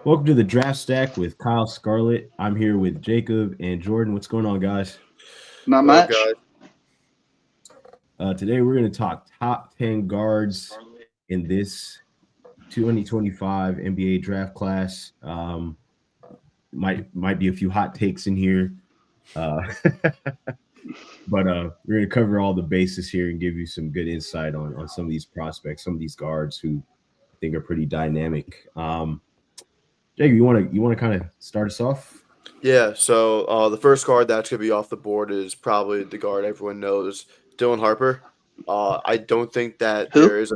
Welcome to the Draft Stack with Kyle Scarlett. I'm here with Jacob and Jordan. What's going on, guys? Not What up, much. guys? Today we're going to talk top 10 guards in this 2025 NBA draft class. Might be a few hot takes in here, uh, but we're going to cover all the bases here and give you some good insight on some of these prospects, some of these guards who I think are pretty dynamic. Jacob, you want to kind of start us off? Yeah, so the first guard that's going to be off the board is probably the guard everyone knows, Dylan Harper. I don't think that Who? there is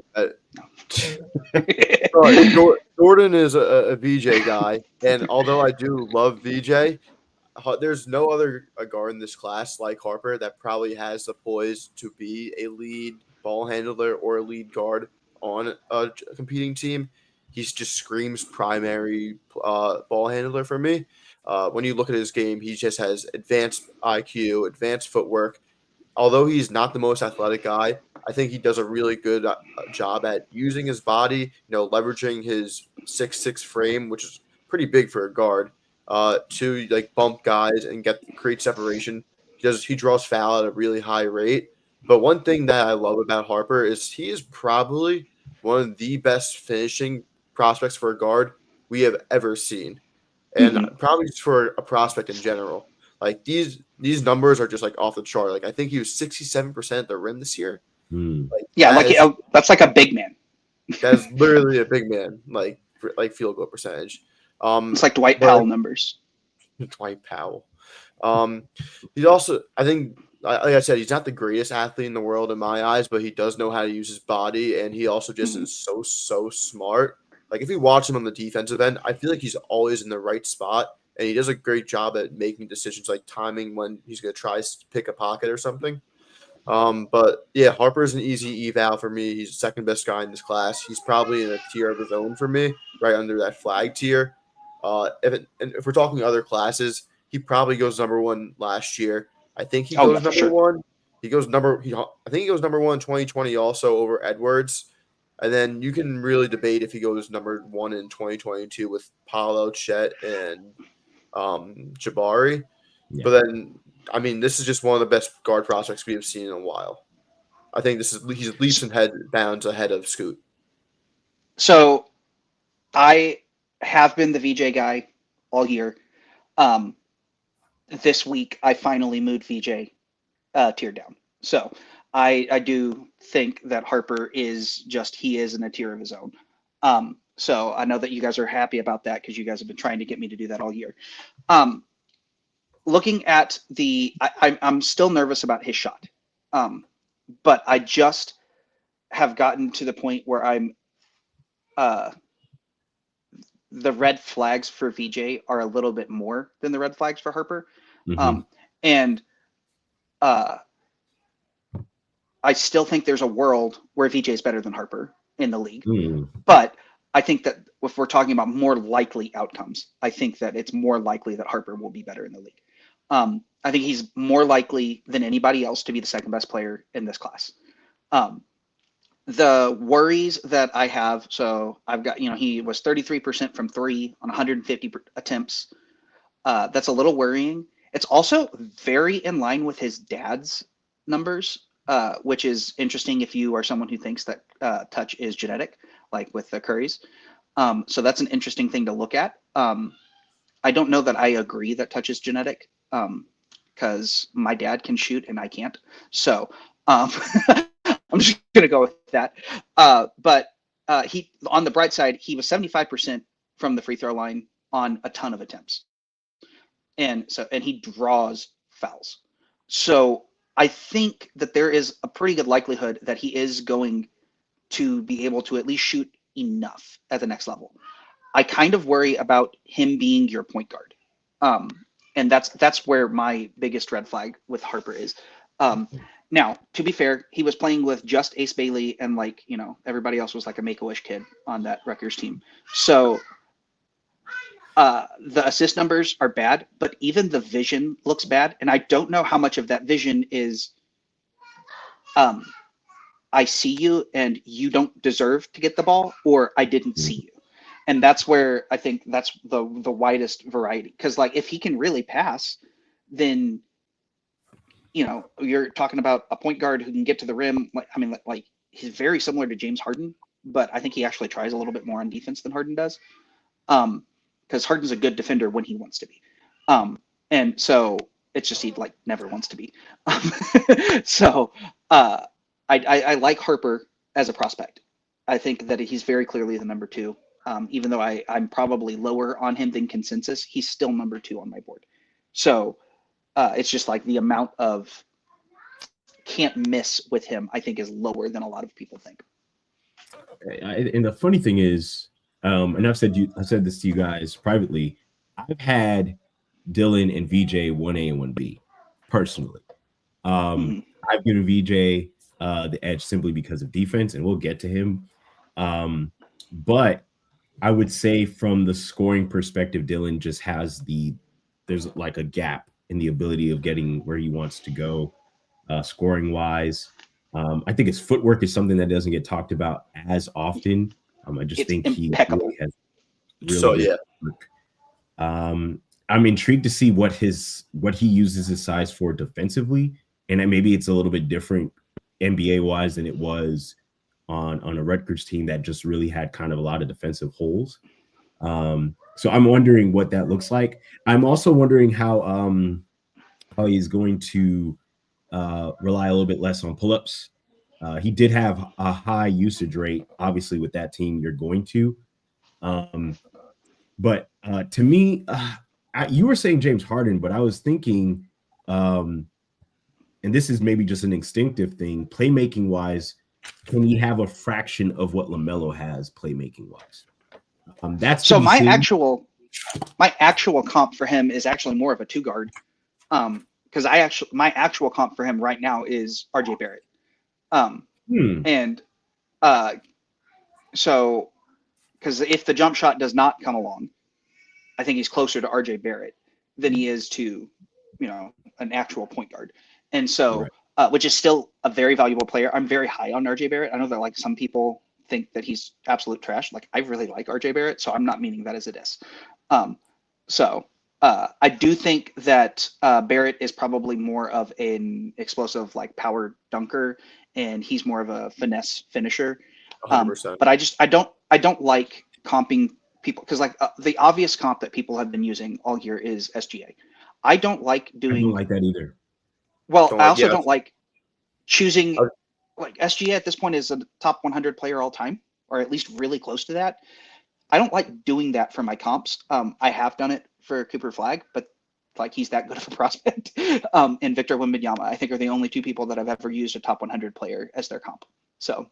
sorry, Jordan is a VJ guy, and although I do love VJ, there's no other guard in this class like Harper that probably has the poise to be a lead ball handler or a lead guard on a competing team. He's just screams primary ball handler for me. When you look at his game, he just has advanced IQ, advanced footwork. Although he's not the most athletic guy, I think he does a really good job at using his body, leveraging his 6'6" frame, which is pretty big for a guard, to like bump guys and create separation. He draws foul at a really high rate. But one thing that I love about Harper is he is probably one of the best finishing prospects for a guard we have ever seen, and Mhm. probably just for a prospect in general. Like these numbers are just like off the chart. Like I think he was 67% at the rim this year. Hmm. Like Yeah, that's like a big man. that is literally a big man like field goal percentage. It's like Dwight But Powell numbers. Dwight Powell. Um, he's also, I think, like I said, he's not the greatest athlete in the world in my eyes, but he does know how to use his body, and he also just Mhm. is so smart. Like if you watch him on the defensive end, I feel like he's always in the right spot, and he does a great job at making decisions, like timing when he's going to try to pick a pocket or something. But yeah, Harper's an easy eval for me. He's the second best guy in this class. He's probably in a tier of his own for me, right under that flag tier. If we're talking other classes, he probably goes number one last year. I think he Oh yeah, goes for number sure. one. I think he goes number one in 2020 also over Edwards. And then you can really debate if he goes number one in 2022 with Paulo, Chet, and Jabari. Yeah. But then, I mean, this is just one of the best guard prospects we have seen in a while. I think he's leaps and head bounds ahead of Scoot. So I have been the VJ guy all year. Um, this week I finally moved VJ tier down. So I do think that Harper he is in a tier of his own. So I know that you guys are happy about that because you guys have been trying to get me to do that all year. Um, looking at I'm still nervous about his shot, um, but I just have gotten to the point where uh, the red flags for VJ are a little bit more than the red flags for Harper, Hmm. um, and uh, I still think there's a world where VJ is better than Harper in the league, Hmm. but I think that if we're talking about more likely outcomes, I think that it's more likely that Harper will be better in the league. I think he's more likely than anybody else to be the second best player in this class. Um, the worries that I have, so I've got, he was 33% from three on 150 attempts. That's a little worrying. It's also very in line with his dad's numbers, which is interesting if you are someone who thinks that touch is genetic, like with the Currys. So that's an interesting thing to look at. I don't know that I agree that touch is genetic because my dad can shoot and I can't. So um, I'm just going to go with that. But he, on the bright side, he was 75% from the free throw line on a ton of attempts, and he draws fouls. So I think that there is a pretty good likelihood that he is going to be able to at least shoot enough at the next level. I kind of worry about him being your point guard. Um, and that's where my biggest red flag with Harper is. Um, now, to be fair, he was playing with just Ace Bailey and everybody else was like a Make-A-Wish kid on that Rutgers team. So the assist numbers are bad, but even the vision looks bad. And I don't know how much of that vision is um, I see you and you don't deserve to get the ball, or I didn't see you. And that's where I think that's the widest variety. Because like if he can really pass, then you're talking about a point guard who can get to the rim. Like he's very similar to James Harden, but I think he actually tries a little bit more on defense than Harden does. Because Harden's a good defender when he wants to be. And so it's just he like never wants to be. So I like Harper as a prospect. I think that he's very clearly the number 2. Even though I'm probably lower on him than consensus, he's still number 2 on my board. So it's just like the amount of can't miss with him, I think, is lower than a lot of people think. And the funny thing is, and I've said this to you guys privately, I've had Dylan and VJ 1A and 1B personally. I've given VJ the edge simply because of defense, and we'll get to him. But I would say from the scoring perspective, Dylan just has there's like a gap in the ability of getting where he wants to go scoring wise. I think his footwork is something that doesn't get talked about as often. I just think impeccable. He really has really good work. I'm intrigued to see what he uses his size for defensively, and maybe it's a little bit different NBA wise than it was on a Rutgers team that just really had kind of a lot of defensive holes. So I'm wondering what that looks like. I'm also wondering how he's going to rely a little bit less on pull-ups. He did have a high usage rate. Obviously, with that team, you're going to. But to me, you were saying James Harden, but I was thinking, and this is maybe just an instinctive thing, playmaking-wise, can he have a fraction of what LaMelo has playmaking-wise? That's so my actual comp for him is actually more of a 2 guard. Because my actual comp for him right now is RJ Barrett. And so because if the jump shot does not come along, I think he's closer to RJ Barrett than he is to, an actual point guard. And so, which is still a very valuable player. I'm very high on RJ Barrett. I know that like some people think that he's absolute trash. Like I really like RJ Barrett, so I'm not meaning that as a diss. I do think that Barrett is probably more of an explosive, like power dunker, and he's more of a finesse finisher. 100%. But I don't like comping people because like the obvious comp that people have been using all year is SGA. I don't like doing. I don't like that either. Well, I also don't like choosing. Like SGA at this point is a top 100 player all time, or at least really close to that. I don't like doing that for my comps. I have done it for Cooper Flag, but like he's that good of a prospect. And Victor Wembanyama, I think, are the only 2 people that I've ever used a top 100 player as their comp. So,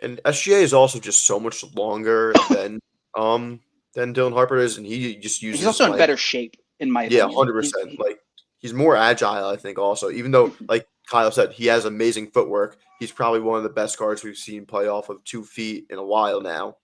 and SGA is also just so much longer than Dylan Harper is, and he just uses. He's also in better shape, in my opinion. 100%. Like he's more agile, I think. Also, even though, like Kyle said, he has amazing footwork. He's probably one of the best guards we've seen play off of 2 feet in a while now.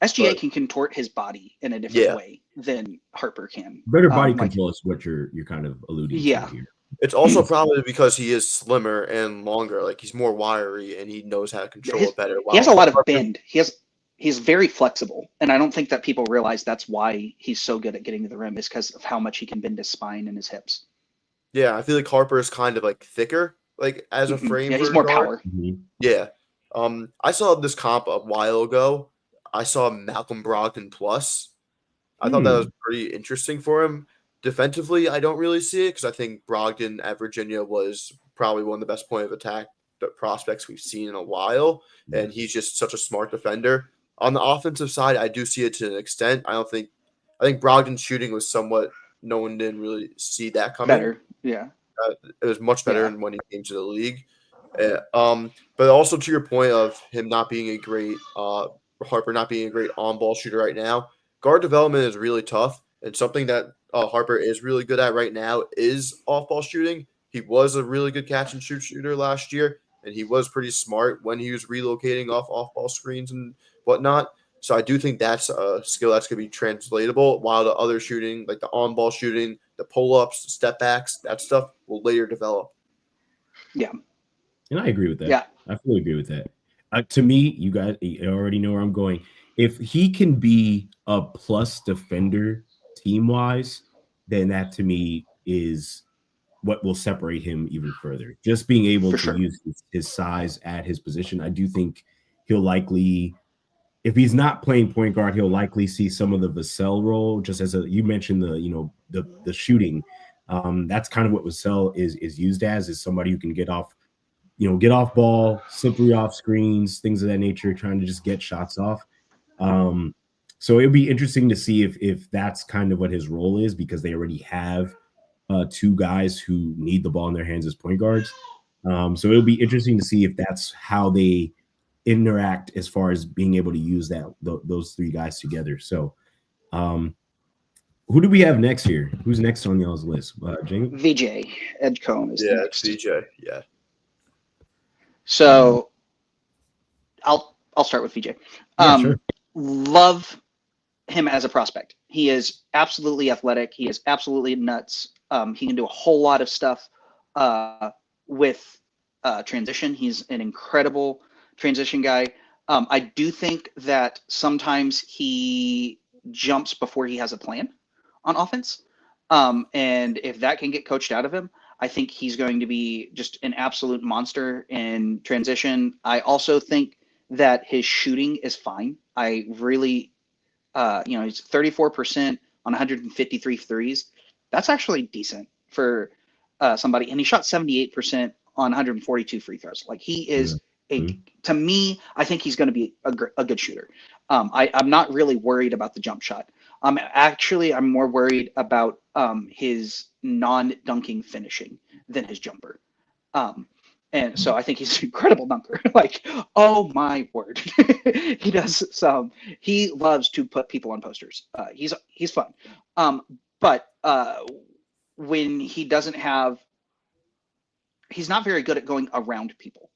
SGA can contort his body in a different way than Harper can. Better body control is what you're kind of alluding to here. It's also probably because he is slimmer and longer. Like he's more wiry and he knows how to control it better. He has a lot of bend. He's very flexible, and I don't think that people realize that's why he's so good at getting to the rim is because of how much he can bend his spine and his hips. Yeah, I feel like Harper is kind of like thicker, like as a frame. Yeah, he's more power. Yeah. I saw this comp a while ago. I saw Malcolm Brogdon plus. I thought that was pretty interesting for him. Defensively, I don't really see it because I think Brogdon at Virginia was probably one of the best point of attack prospects we've seen in a while, and he's just such a smart defender. On the offensive side, I do see it to an extent. I think Brogdon's shooting was somewhat no one didn't really see that coming. Better, yeah. It was much better than when he came to the league. But also to your point of him not being a great Harper not being a great on-ball shooter right now, guard development is really tough, and something that Harper is really good at right now is off-ball shooting. He was a really good catch-and-shoot shooter last year, and he was pretty smart when he was relocating off-ball screens and whatnot. So I do think that's a skill that's going to be translatable, while the other shooting, like the on-ball shooting, the pull-ups, the step-backs, that stuff will later develop. Yeah. And I agree with that. Yeah. I fully agree with that. To me, you guys already know where I'm going. if he can be a plus defender team wise, then that to me is what will separate him even further. Just being able For to sure. use his size at his position, I do think he'll likely, if he's not playing point guard, he'll likely see some of the Vassell role. Just as you mentioned, the shooting, that's kind of what Vassell is used as, is somebody who can get off ball, slippery off screens, things of that nature, trying to just get shots off. So it'll be interesting to see if that's kind of what his role is, because they already have two guys who need the ball in their hands as point guards. So it'll be interesting to see if that's how they interact as far as being able to use those three guys together. So who do we have next here? Who's next on y'all's list? Jacob? VJ Edgecombe is the Yeah, next. it's VJ. Yeah. So I'll start with VJ. Sure. Love him as a prospect. He is absolutely athletic. He is absolutely nuts. He can do a whole lot of stuff with transition. He's an incredible transition guy. I do think that sometimes he jumps before he has a plan on offense. And if that can get coached out of him, I think he's going to be just an absolute monster in transition. I also think that his shooting is fine. I really, he's 34% on 153 threes. That's actually decent for somebody. And he shot 78% on 142 free throws. Like, he is to me, I think he's going to be a good shooter. I'm not really worried about the jump shot. I'm more worried about his non-dunking finishing than his jumper. And so I think he's an incredible dunker. Like, oh my word. He loves to put people on posters. He's fun. But when he doesn't have, he's not very good at going around people.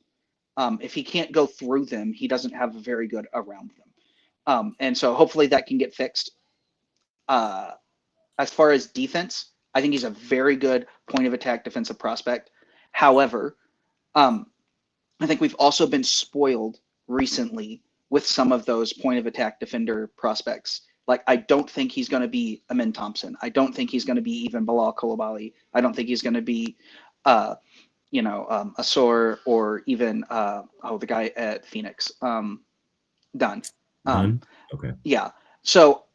If he can't go through them, he doesn't have very good around them. And so hopefully that can get fixed. As far as defense, I think he's a very good point of attack defensive prospect. However, I think we've also been spoiled recently with some of those point of attack defender prospects. Like, I don't think he's going to be Amin Thompson. I don't think he's going to be even Bilal Coulibaly. I don't think he's going to be, Asor, or even the guy at Phoenix, Dunn. Okay. Yeah. So,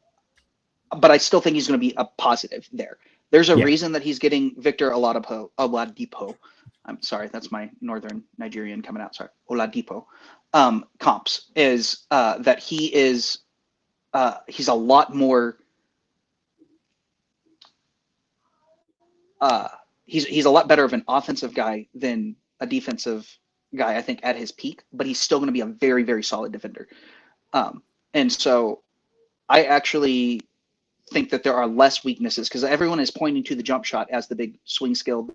but I still think he's going to be a positive there. There's a reason that he's getting Victor Oladipo. I'm sorry, that's my northern Nigerian coming out. Sorry, Oladipo. Comps is that he is he's a lot more. He's a lot better of an offensive guy than a defensive guy, I think, at his peak. But he's still going to be a very, very solid defender. And so I actually think that there are less weaknesses, because everyone is pointing to the jump shot as the big swing skill,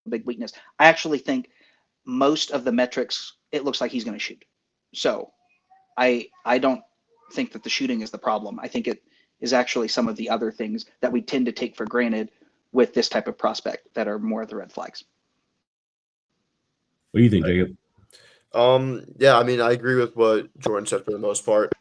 big weakness. I actually think most of the metrics, it looks like he's going to shoot. So I don't think that the shooting is the problem. I think it is actually some of the other things that we tend to take for granted with this type of prospect that are more of the red flags. What do you think, Jacob? Yeah, I mean, I agree with what Jordan said for the most part.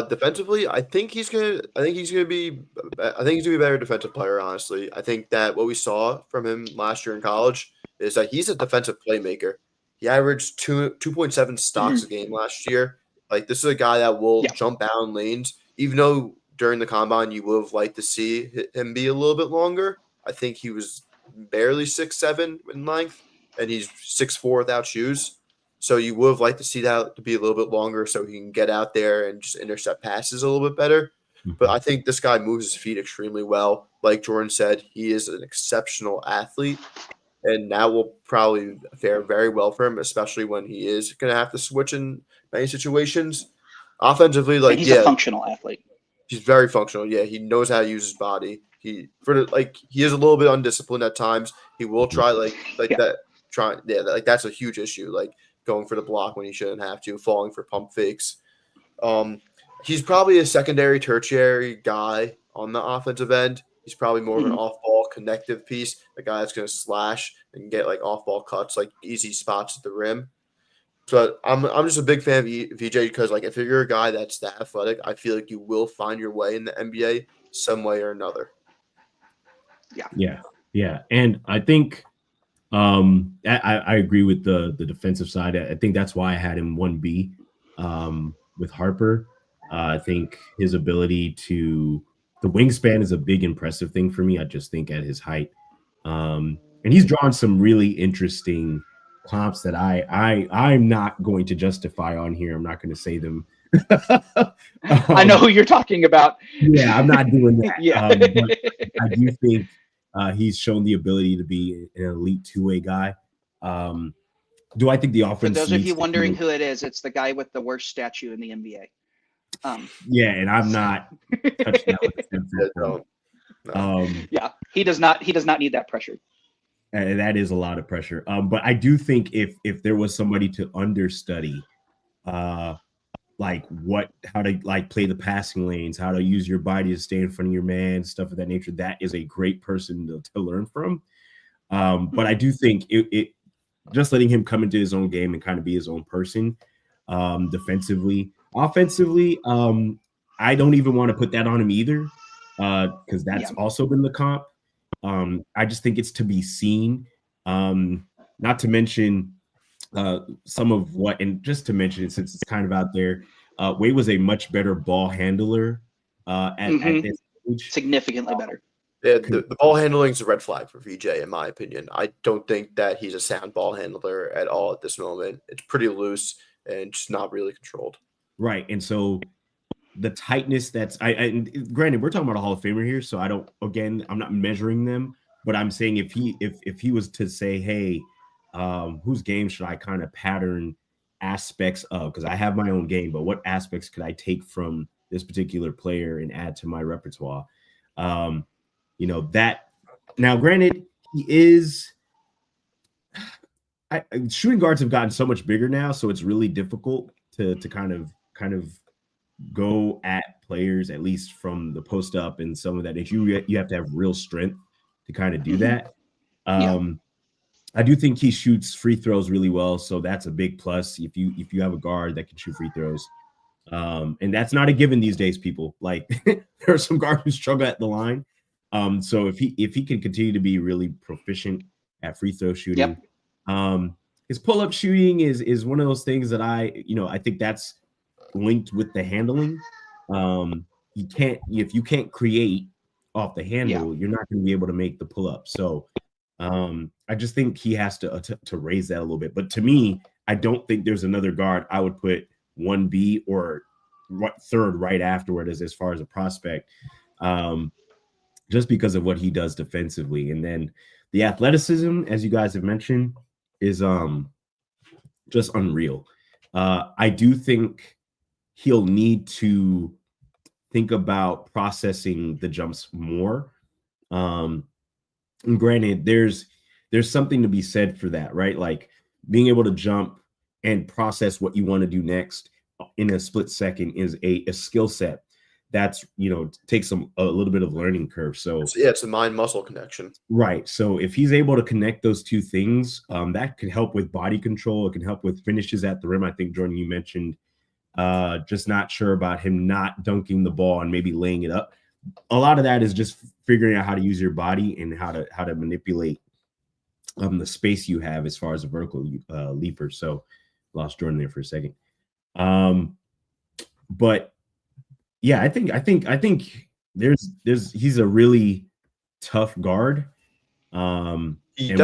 Defensively, I think he's gonna be a better defensive player. Honestly, I think that what we saw from him last year in college is that he's a defensive playmaker. He averaged 2.7 stocks a game last year. Like, this is a guy that will jump down lanes, even though during the combine you would have liked to see him be a little bit longer. I think he was barely 6'7" in length, and he's 6'4" without shoes. So you would have liked to see that to be a little bit longer, so he can get out there and just intercept passes a little bit better. But I think this guy moves his feet extremely well. Like Jordan said, he is an exceptional athlete, and that will probably fare very well for him, especially when he is going to have to switch in many situations. Offensively, he's a functional athlete. He's very functional. Yeah, he knows how to use his body. He is a little bit undisciplined at times. He will try that's a huge issue. Like, going for the block when he shouldn't have to, falling for pump fakes. He's probably a secondary, tertiary guy on the offensive end. He's probably more of an off-ball connective piece, a guy that's going to slash and get like off-ball cuts, like easy spots at the rim. So I'm just a big fan of VJ because like if you're a guy that's that athletic, I feel like you will find your way in the NBA some way or another. Yeah. And I think I agree with the defensive side. I think that's why I had him 1B with Harper. I think his ability the wingspan is a big impressive thing for me. I just think at his height. And he's drawn some really interesting comps that I'm not going to justify on here. I'm not going to say them. I know who you're talking about. Yeah, I'm not doing that. Yeah. But I do think he's shown the ability to be an elite two-way guy. Do I think the offense? For those of you wondering who it is, it's the guy with the worst statue in the NBA. Yeah, and I'm not touching that with a 10-foot pole. Yeah, he does not need that pressure. And that is a lot of pressure. But I do think if there was somebody to understudy, like how to like play the passing lanes, how to use your body to stay in front of your man, stuff of that nature, that is a great person to learn from. But I do think it just letting him come into his own game and kind of be his own person, defensively. Offensively, I don't even want to put that on him either, because that's also been the comp. I just think it's to be seen. Not to mention some of what, and just to mention it since it's kind of out there, Wade was a much better ball handler at this age. Significantly better. Yeah, the ball handling is a red flag for VJ, in my opinion. I don't think that he's a sound ball handler at all at this moment. It's pretty loose and just not really controlled. Right, and so the tightness that's and granted, we're talking about a Hall of Famer here, so I'm not measuring them, but I'm saying if he was to say, hey, whose game should I kind of pattern aspects of? Because I have my own game, but what aspects could I take from this particular player and add to my repertoire? That now, granted, he is. Shooting guards have gotten so much bigger now, so it's really difficult to kind of go at players, at least from the post up and some of that. You have to have real strength to kind of do that. I do think he shoots free throws really well, so that's a big plus if you have a guard that can shoot free throws. And that's not a given these days, people. Like there are some guards who struggle at the line. So if he can continue to be really proficient at free throw shooting, his pull-up shooting is one of those things that I think that's linked with the handling. If you can't create off the handle, you're not going to be able to make the pull-up. So I just think he has to raise that a little bit. But to me, I don't think there's another guard I would put 1B or third right afterward as far as a prospect, just because of what he does defensively. And then the athleticism, as you guys have mentioned, is just unreal. I do think he'll need to think about processing the jumps more. And granted, there's something to be said for that, right? Like being able to jump and process what you want to do next in a split second is a skill set that's takes a little bit of learning curve. So it's a mind muscle connection, right? So if he's able to connect those two things, that could help with body control. It can help with finishes at the rim. I think Jordan, you mentioned just not sure about him not dunking the ball and maybe laying it up. A lot of that is just figuring out how to use your body and how to manipulate the space you have as far as a vertical leaper. So lost Jordan there for a second. But yeah, I think he's a really tough guard. He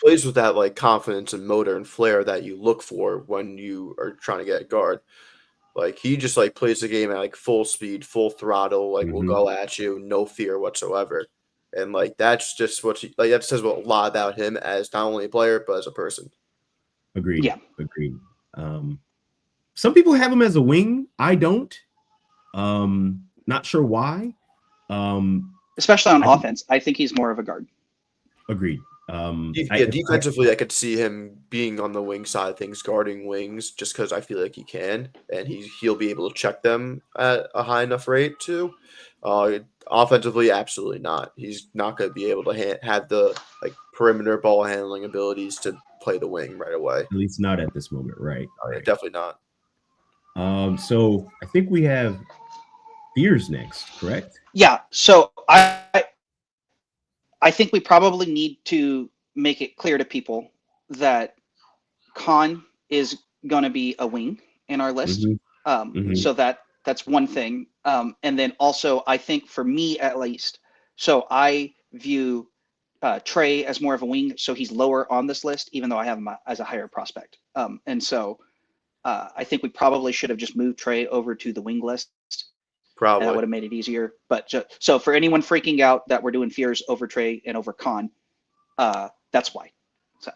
plays with that like confidence and motor and flair that you look for when you are trying to get a guard. Like he just like plays the game at like full speed, full throttle, like will go at you, no fear whatsoever. And like that's just that says a lot about him as not only a player but as a person. Agreed. Yeah. Agreed. Some people have him as a wing. I don't. Not sure why. Especially on offense, I think he's more of a guard. Agreed. Defensively, I could see him being on the wing side of things, guarding wings, just because I feel like he can, and he'll be able to check them at a high enough rate too. Offensively, absolutely not. He's not going to be able to have the like perimeter ball handling abilities to play the wing right away. At least not at this moment, right? Oh, yeah, Right. definitely not. So I think we have Fears next, correct? Yeah. So I think we probably need to make it clear to people that Khan is going to be a wing in our list. Mhm. Mhm. So that's one thing. And then also, I think for me at least, so I view Trey as more of a wing, so he's lower on this list, even though I have him as a higher prospect. And so I think we probably should have just moved Trey over to the wing list. And that Probably. would have made it easier. But so for anyone freaking out that we're doing Fears over Trey and over Khan, that's why. So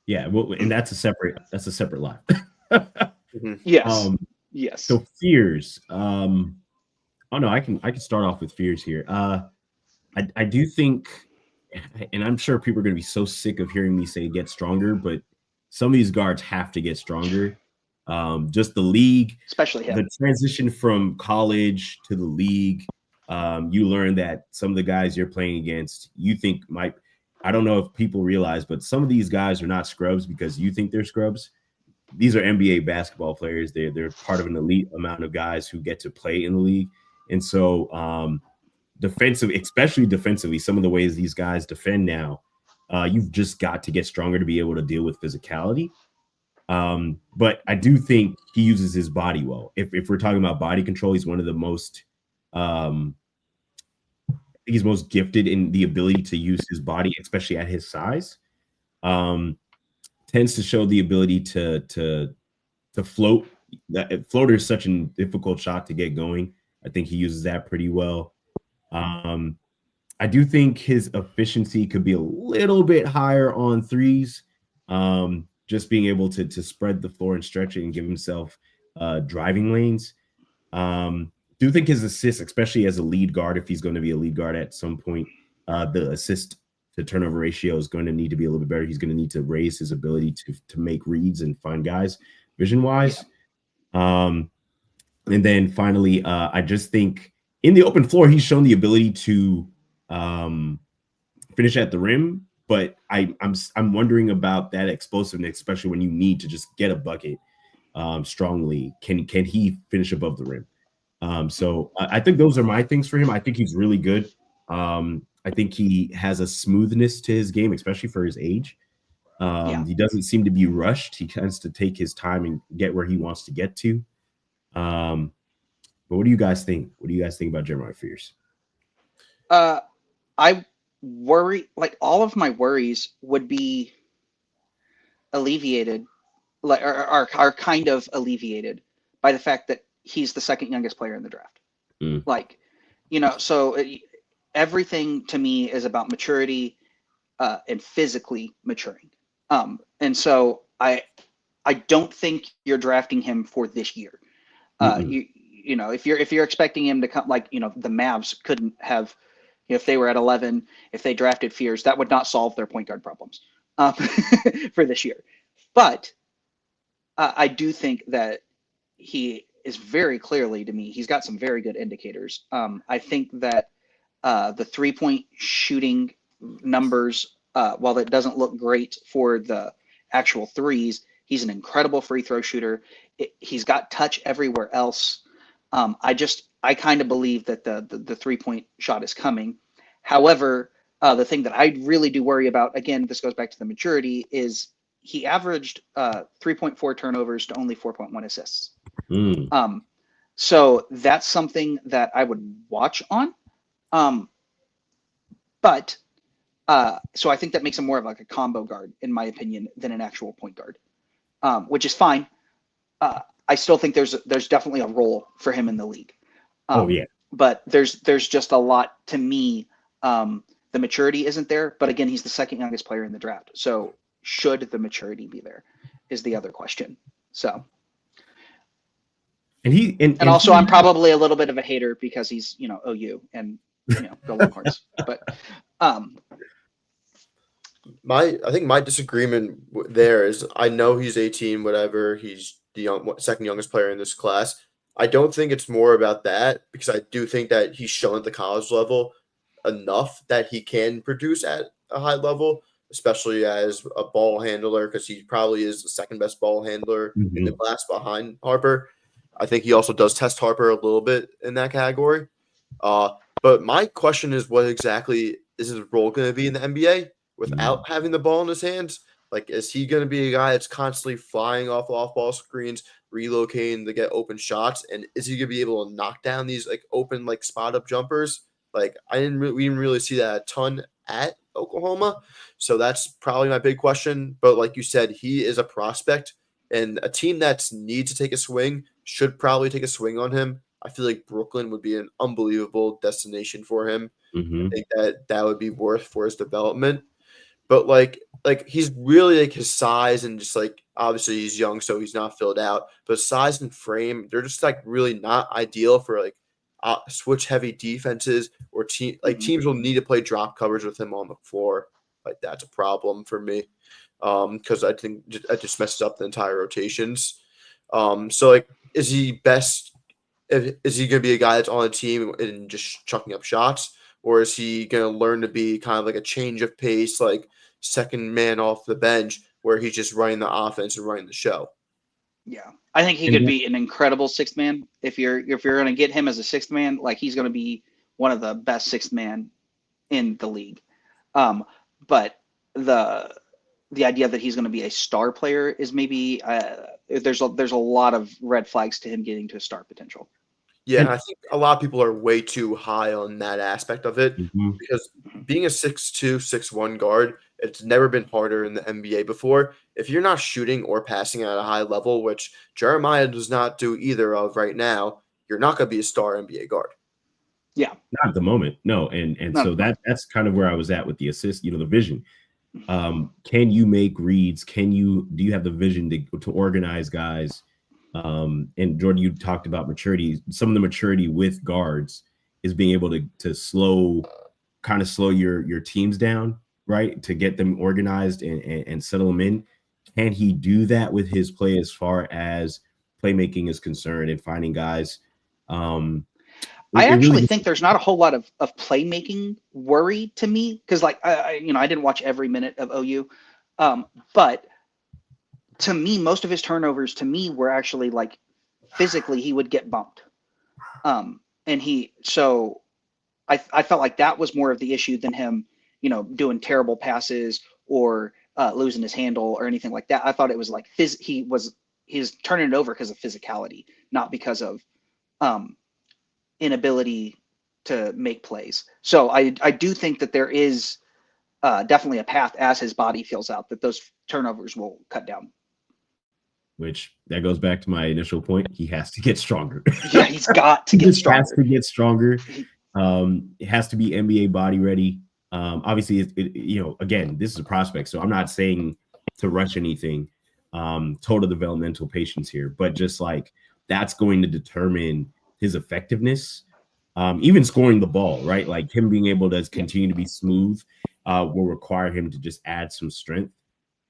Yeah, well, and that's a separate line. yes, yes. So Fears. Oh no, I can start off with Fears here. I do think, and I'm sure people are going to be so sick of hearing me say get stronger, but some of these guards have to get stronger. Just the league, Especially him. the transition from college to the league. You learn that some of the guys you're playing against, you think might. I don't know if people realize, but some of these guys are not scrubs because you think they're scrubs. These are NBA basketball players. They're part of an elite amount of guys who get to play in the league. And so especially defensively, some of the ways these guys defend now, you've just got to get stronger to be able to deal with physicality. But I do think he uses his body well. If we're talking about body control, he's one of the most he's most gifted in the ability to use his body, especially at his size. Tends to show the ability to float. That floater is such a difficult shot to get going. I think he uses that pretty well. I do think his efficiency could be a little bit higher on threes. Just being able to spread the floor and stretch it and give himself driving lanes. Do think his assists, especially as a lead guard, if he's going to be a lead guard at some point, the assist to turnover ratio is going to need to be a little bit better. He's going to need to raise his ability to make reads and find guys vision wise. Yeah. And then finally, I just think in the open floor, he's shown the ability to finish at the rim. But I'm wondering about that explosiveness, especially when you need to just get a bucket strongly. Can he finish above the rim? So I think those are my things for him. I think he's really good. I think he has a smoothness to his game, especially for his age. He doesn't seem to be rushed. He tends to take his time and get where he wants to get to. But what do you guys think? What do you guys think about Jeremiah Fears? I worry, like all of my worries would be alleviated, like are kind of alleviated by the fact that he's the second youngest player in the draft. Like, so everything to me is about maturity and physically maturing. And so I don't think you're drafting him for this year. If you're expecting him to come, like, the Mavs couldn't have, if they were at 11, if they drafted Fears, that would not solve their point guard problems for this year. But I do think that he is very clearly, to me, he's got some very good indicators. I think that the 3-point shooting numbers, while that doesn't look great for the actual threes, he's an incredible free throw shooter. He's got touch everywhere else. I kind of believe that the 3-point shot is coming. However, the thing that I really do worry about, again, this goes back to the maturity, is he averaged 3.4 turnovers to only 4.1 assists. So that's something that I would watch on. So I think that makes him more of like a combo guard, in my opinion, than an actual point guard, which is fine. I still think there's definitely a role for him in the league. But there's just a lot, to me. The maturity isn't there, but again, he's the second youngest player in the draft. So should the maturity be there is the other question. So. And also I'm probably a little bit of a hater because he's, OU and, go Longhorns, but, I think my disagreement there is, I know he's 18, whatever. He's the second youngest player in this class. I don't think it's more about that, because I do think that he's shown at the college level enough that he can produce at a high level. especially as a ball handler, because he probably is the second best ball handler in the class behind Harper. I think he also does test Harper a little bit in that category. But my question is, what exactly is his role going to be in the NBA without having the ball in his hands? Like, is he going to be a guy that's constantly flying off ball screens, relocating to get open shots, and is he going to be able to knock down these like open like spot up jumpers? Like, we didn't really see that a ton at Oklahoma, so that's probably my big question. But like you said, he is a prospect, and a team that needs to take a swing should probably take a swing on him. I feel like Brooklyn would be an unbelievable destination for him. I think that would be worth for his development. But like he's really like his size and just like obviously he's young, so he's not filled out. But size and frame, they're just like really not ideal for like switch heavy defenses or teams will need to play drop coverage with him on the floor. Like that's a problem for me because I think it just messes up the entire rotations. So like, is he best? Is he going to be a guy that's on the team and just chucking up shots, or is he going to learn to be kind of like a change of pace, like second man off the bench, where he's just running the offense and running the show? Yeah, I think he could be an incredible sixth man. If you're going to get him as a sixth man, like he's going to be one of the best sixth man in the league. But the idea that he's going to be a star player is maybe there's a lot of red flags to him getting to a star potential. Yeah, and I think a lot of people are way too high on that aspect of it because being a 6'2", 6'1" guard, it's never been harder in the NBA before. If you're not shooting or passing at a high level, which Jeremiah does not do either of right now, you're not going to be a star NBA guard. Yeah. Not at the moment. No. And so that's kind of where I was at with the assist, the vision. Can you make reads? Do you have the vision to organize guys? And Jordan, you talked about maturity. Some of the maturity with guards is being able to slow your teams down, right? To get them organized and settle them in. Can he do that with his play as far as playmaking is concerned and finding guys? I actually think there's not a whole lot of playmaking worry to me because, like, I didn't watch every minute of OU, but to me, most of his turnovers to me were actually like physically he would get bumped, and I felt like that was more of the issue than him, doing terrible passes or losing his handle or anything like that. I thought it was like he's turning it over because of physicality, not because of inability to make plays. So I do think that there is definitely a path as his body fills out that those turnovers will cut down. Which that goes back to my initial point. He has to get stronger. Yeah, he's got to get stronger. Has to get stronger. It has to be NBA body ready. Obviously, again, this is a prospect, so I'm not saying to rush anything. Total developmental patience here, but just like that's going to determine his effectiveness. Even scoring the ball, right? Like him being able to continue to be smooth will require him to just add some strength.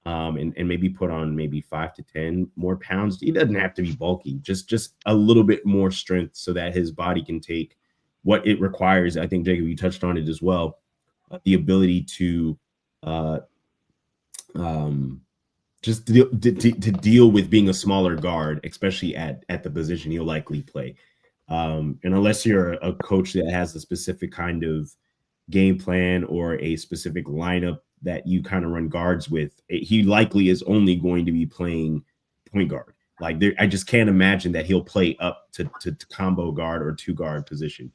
And maybe put on maybe 5 to 10 more pounds. He doesn't have to be bulky, just a little bit more strength so that his body can take what it requires. I think, Jacob, you touched on it as well. The ability to just to deal with being a smaller guard, especially at the position he'll likely play. And unless you're a coach that has a specific kind of game plan or a specific lineup that you kind of run guards with, he likely is only going to be playing point guard. Like I just can't imagine that he'll play up to combo guard or 2-guard position,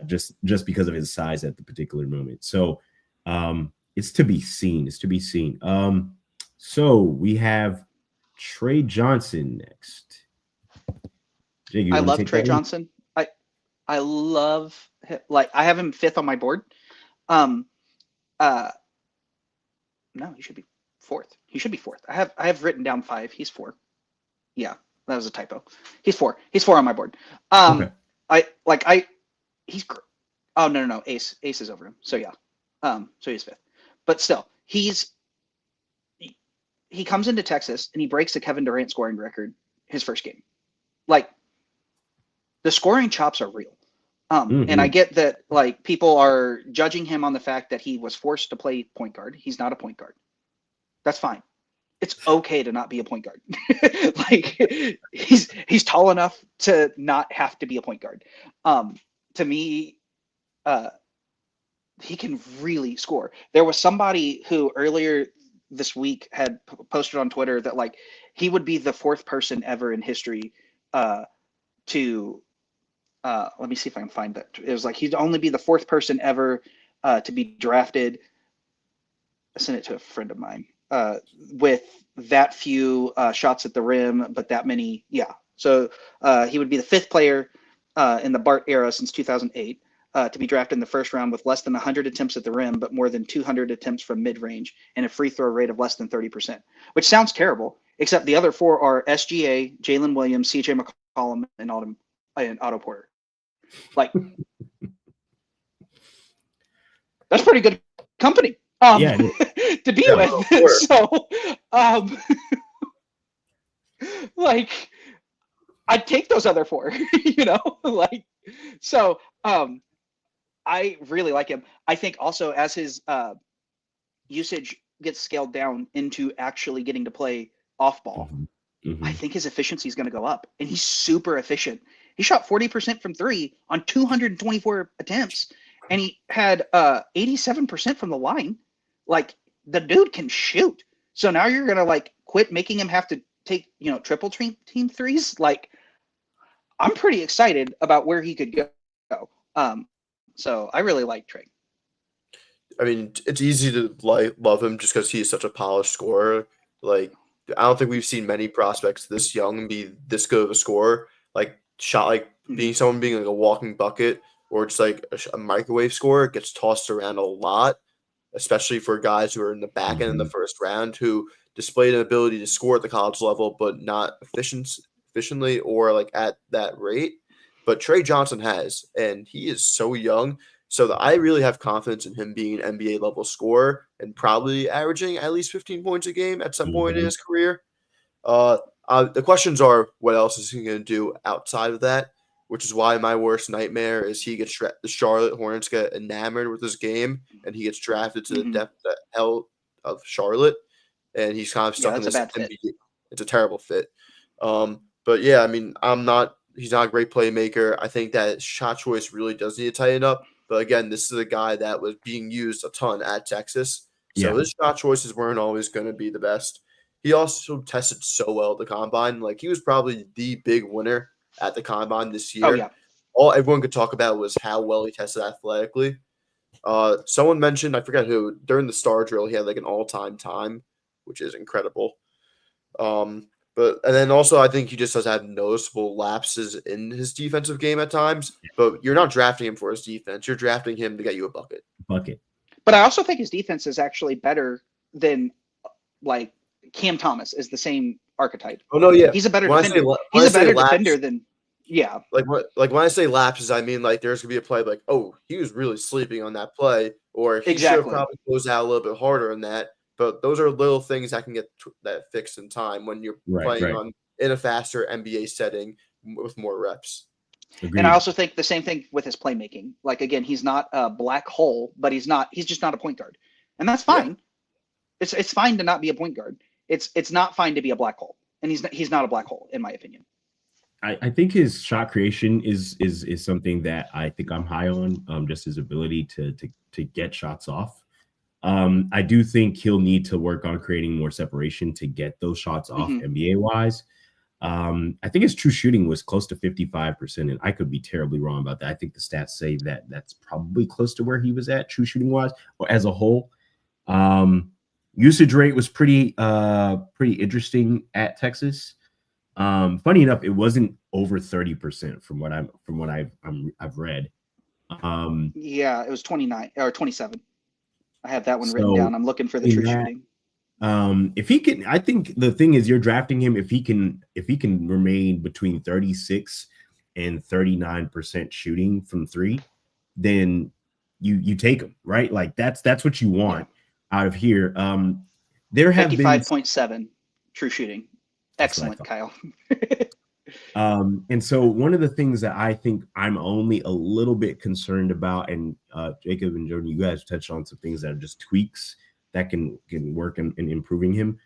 just because of his size at the particular moment. So it's to be seen. So we have Trey Johnson next. Jake, I love Trey Johnson. I love him. Like I have him 5th on my board. No, he should be 4th. He should be 4th. I have written down 5. He's 4. Yeah, that was a typo. He's 4. He's 4 on my board. Okay. He's. Oh no. Ace is over him. So yeah. So he's 5th. But still, he comes into Texas and he breaks the Kevin Durant scoring record his first game. Like the scoring chops are real. And I get that like people are judging him on the fact that he was forced to play point guard. He's not a point guard. That's fine. It's okay to not be a point guard. Like he's tall enough to not have to be a point guard. To me, he can really score. There was somebody who earlier this week had posted on Twitter that like he would be the fourth person ever in history to let me see if I can find that. It was like he'd only be the fourth person ever to be drafted. I sent it to a friend of mine with that few shots at the rim, but that many. Yeah. So he would be the fifth player in the Bart era since 2008 to be drafted in the first round with less than 100 attempts at the rim, but more than 200 attempts from mid-range and a free throw rate of less than 30%, which sounds terrible, except the other four are SGA, Jalen Williams, CJ McCollum, and Otto Porter. Like, that's pretty good company to be with. So, like, I'd take those other four, you know, like, so, I really like him. I think also as his usage gets scaled down into actually getting to play off ball, I think his efficiency is going to go up, and he's super efficient. He shot 40% from three on 224 attempts, and he had 87% from the line. Like, the dude can shoot. So now you're going to like quit making him have to take, you know, triple team threes. Like, I'm pretty excited about where he could go. So I really like Trey. I mean, it's easy to love him just because he is such a polished scorer. Like, I don't think we've seen many prospects this young be this good of a scorer. Like, shot like being like a walking bucket or just like a microwave scorer gets tossed around a lot, especially for guys who are in the back end in the first round who displayed an ability to score at the college level, but not efficiently or like at that rate. But Trey Johnson has, and he is so young. So I really have confidence in him being an NBA level scorer and probably averaging at least 15 points a game at some point in his career. The questions are, what else is he going to do outside of that? Which is why my worst nightmare is he gets the Charlotte Hornets get enamored with his game, and he gets drafted to the depth hell of Charlotte, and he's kind of stuck in this NBA. It's a terrible fit. But yeah, I mean, he's not a great playmaker. I think that shot choice really does need to tighten up. But again, this is a guy that was being used a ton at Texas. So his shot choices weren't always going to be the best. He also tested so well at the combine. Like, he was probably the big winner at the combine this year. Oh, yeah. All everyone could talk about was how well he tested athletically. Someone mentioned, I forget who, during the star drill, he had like an all-time time, which is incredible. And then also, I think he just does have noticeable lapses in his defensive game at times. But you're not drafting him for his defense. You're drafting him to get you a bucket. But I also think his defense is actually better than, like, Cam Thomas is the same archetype. Oh no, yeah, he's a better defender. He's a better defender than Like when I say lapses, I mean like there's gonna be a play like, oh, he was really sleeping on that play, or he should have probably closed out a little bit harder than that. But those are little things that can get that fixed in time when you're playing in a faster NBA setting with more reps. Agreed. And I also think the same thing with his playmaking. Like, again, he's not a black hole, but he's just not a point guard. And that's fine. Yeah. It's fine to not be a point guard. It's not fine to be a black hole. And he's not a black hole, in my opinion. I think his shot creation is something that I think I'm high on, just his ability to get shots off. I do think he'll need to work on creating more separation to get those shots off NBA wise. I think his true shooting was close to 55%, and I could be terribly wrong about that. I think the stats say that that's probably close to where he was at true shooting wise or as a whole. Usage rate was pretty interesting at Texas. Funny enough, it wasn't over 30% from what I've read. Yeah, it was 29 or 27. I have that one written down. I'm looking for the true shooting. If he can, I think the thing is you're drafting him if he can remain between 36 and 39% shooting from three, then you take him, right? Like that's what you want out of here. There have 55.7 true shooting. Excellent, Kyle. And so one of the things that I think I'm only a little bit concerned about, and Jacob and Jordan, you guys touched on some things that are just tweaks that can work in improving him.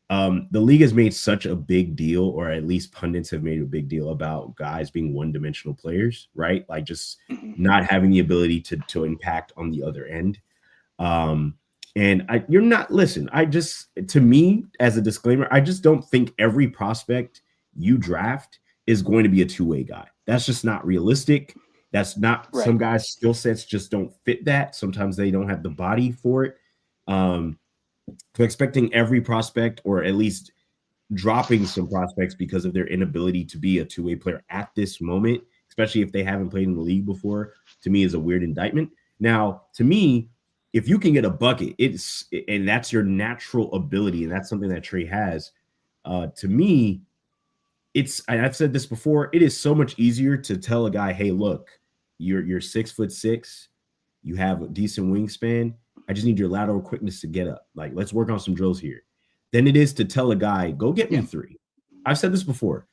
The league has made such a big deal, or at least pundits have made a big deal about guys being one-dimensional players, right? Like just not having the ability to impact on the other end. And you're not, listen, to me, as a disclaimer, I just don't think every prospect you draft is going to be a two-way guy. That's just not realistic. That's not Right. Some guys' skill sets just don't fit that. Sometimes they don't have the body for it. So expecting every prospect, or at least dropping some prospects because of their inability to be a two-way player at this moment, especially if they haven't played in the league before, to me is a weird indictment. Now, to me, if you can get a bucket, and that's your natural ability, and that's something that Trey has, to me, I've said this before, it is so much easier to tell a guy, hey, look, you're 6'6", you have a decent wingspan, I just need your lateral quickness to get up. Like, let's work on some drills here. Than it is to tell a guy, go get me three. I've said this before.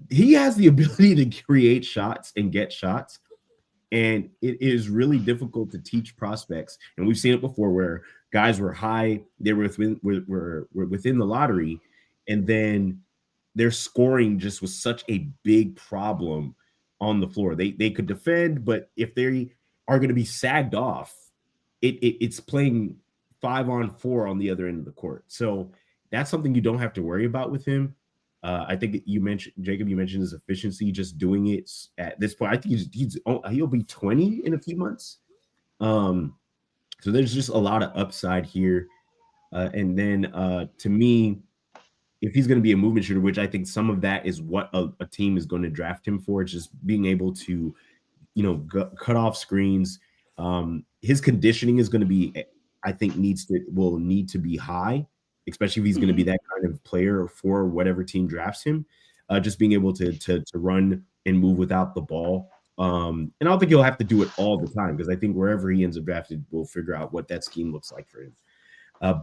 He has the ability to create shots and get shots. And it is really difficult to teach prospects. And we've seen it before where guys were high, they were within the lottery, and then their scoring just was such a big problem on the floor. They could defend, but if they are going to be sagged off, it's playing 5-on-4 on the other end of the court. So that's something you don't have to worry about with him. I think you mentioned, Jacob, you mentioned his efficiency, just doing it at this point. I think he'll be 20 in a few months. So there's just a lot of upside here. And then to me, if he's going to be a movement shooter, which I think some of that is what a team is going to draft him for, it's just being able to, cut off screens. His conditioning is going to be, I think, will need to be high, especially if he's going to be that kind of player for whatever team drafts him. Just being able to run and move without the ball. And I don't think he'll have to do it all the time, because I think wherever he ends up drafted, we'll figure out what that scheme looks like for him.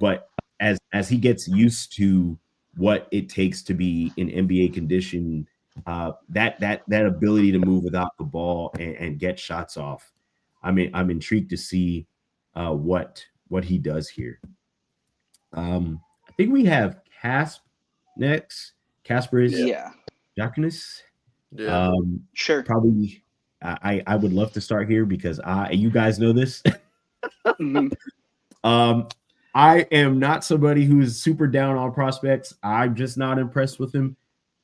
But as he gets used to what it takes to be in NBA condition, that ability to move without the ball and get shots off, I'm intrigued to see what he does here. I think we have Casp next. Casper is Jacquinus. Yeah. Sure. Probably. I would love to start here because you guys know this. I am not somebody who's super down on prospects. I'm just not impressed with him.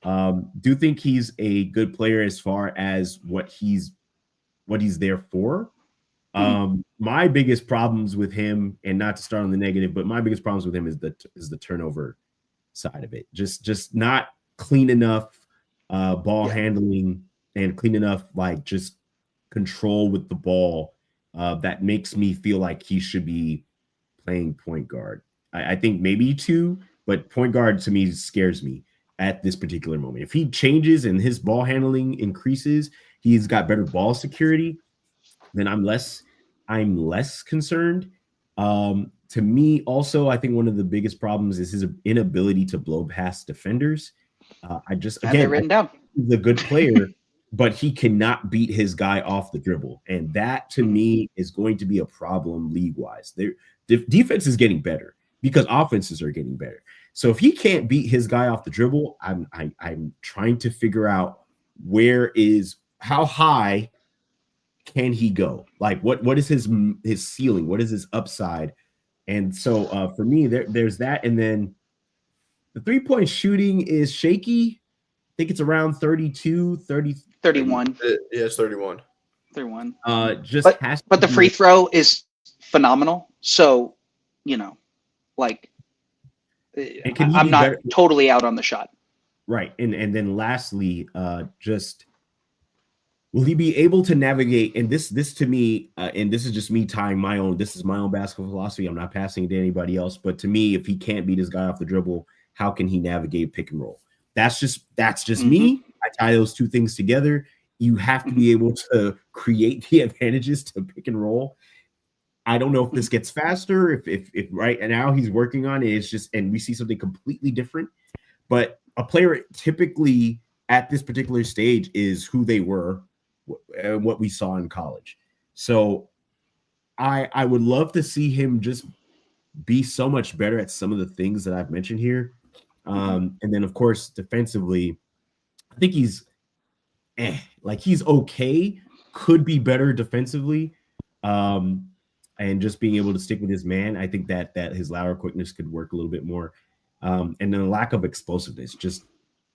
Do think he's a good player as far as what he's there for. My biggest problems with him, and not to start on the negative, but my biggest problems with him is the turnover side of it. Just not clean enough ball handling and clean enough just control with the ball that makes me feel like he should be playing point guard. I think maybe two, but point guard to me scares me at this particular moment. If he changes and his ball handling increases, he's got better ball security, then I'm less concerned. To me, also, I think one of the biggest problems is his inability to blow past defenders. He's a good player, but he cannot beat his guy off the dribble. And that, to me, is going to be a problem league-wise. Defense is getting better because offenses are getting better. So if he can't beat his guy off the dribble, I'm trying to figure out how high can he go? Like what is his ceiling? What is his upside? And so for me, there's that. And then the 3-point shooting is shaky. I think it's around 32, 30. 31. Yeah, it's 31. 31. But the free throw is phenomenal. So, I'm not totally out on the shot. Right. And then lastly, just will he be able to navigate? And this to me, and this is just me tying this is my own basketball philosophy. I'm not passing it to anybody else. But to me, if he can't beat his guy off the dribble, how can he navigate pick and roll? That's just me. I tie those two things together. You have to be able to create the advantages to pick and roll. I don't know if this gets faster, if right now he's working on it. It's just, and we see something completely different. But a player typically at this particular stage is who they were and what we saw in college. So I would love to see him just be so much better at some of the things that I've mentioned here. And then, of course, defensively, I think he's he's okay, could be better defensively. And just being able to stick with his man, I think that his lateral quickness could work a little bit more. And then a lack of explosiveness. Just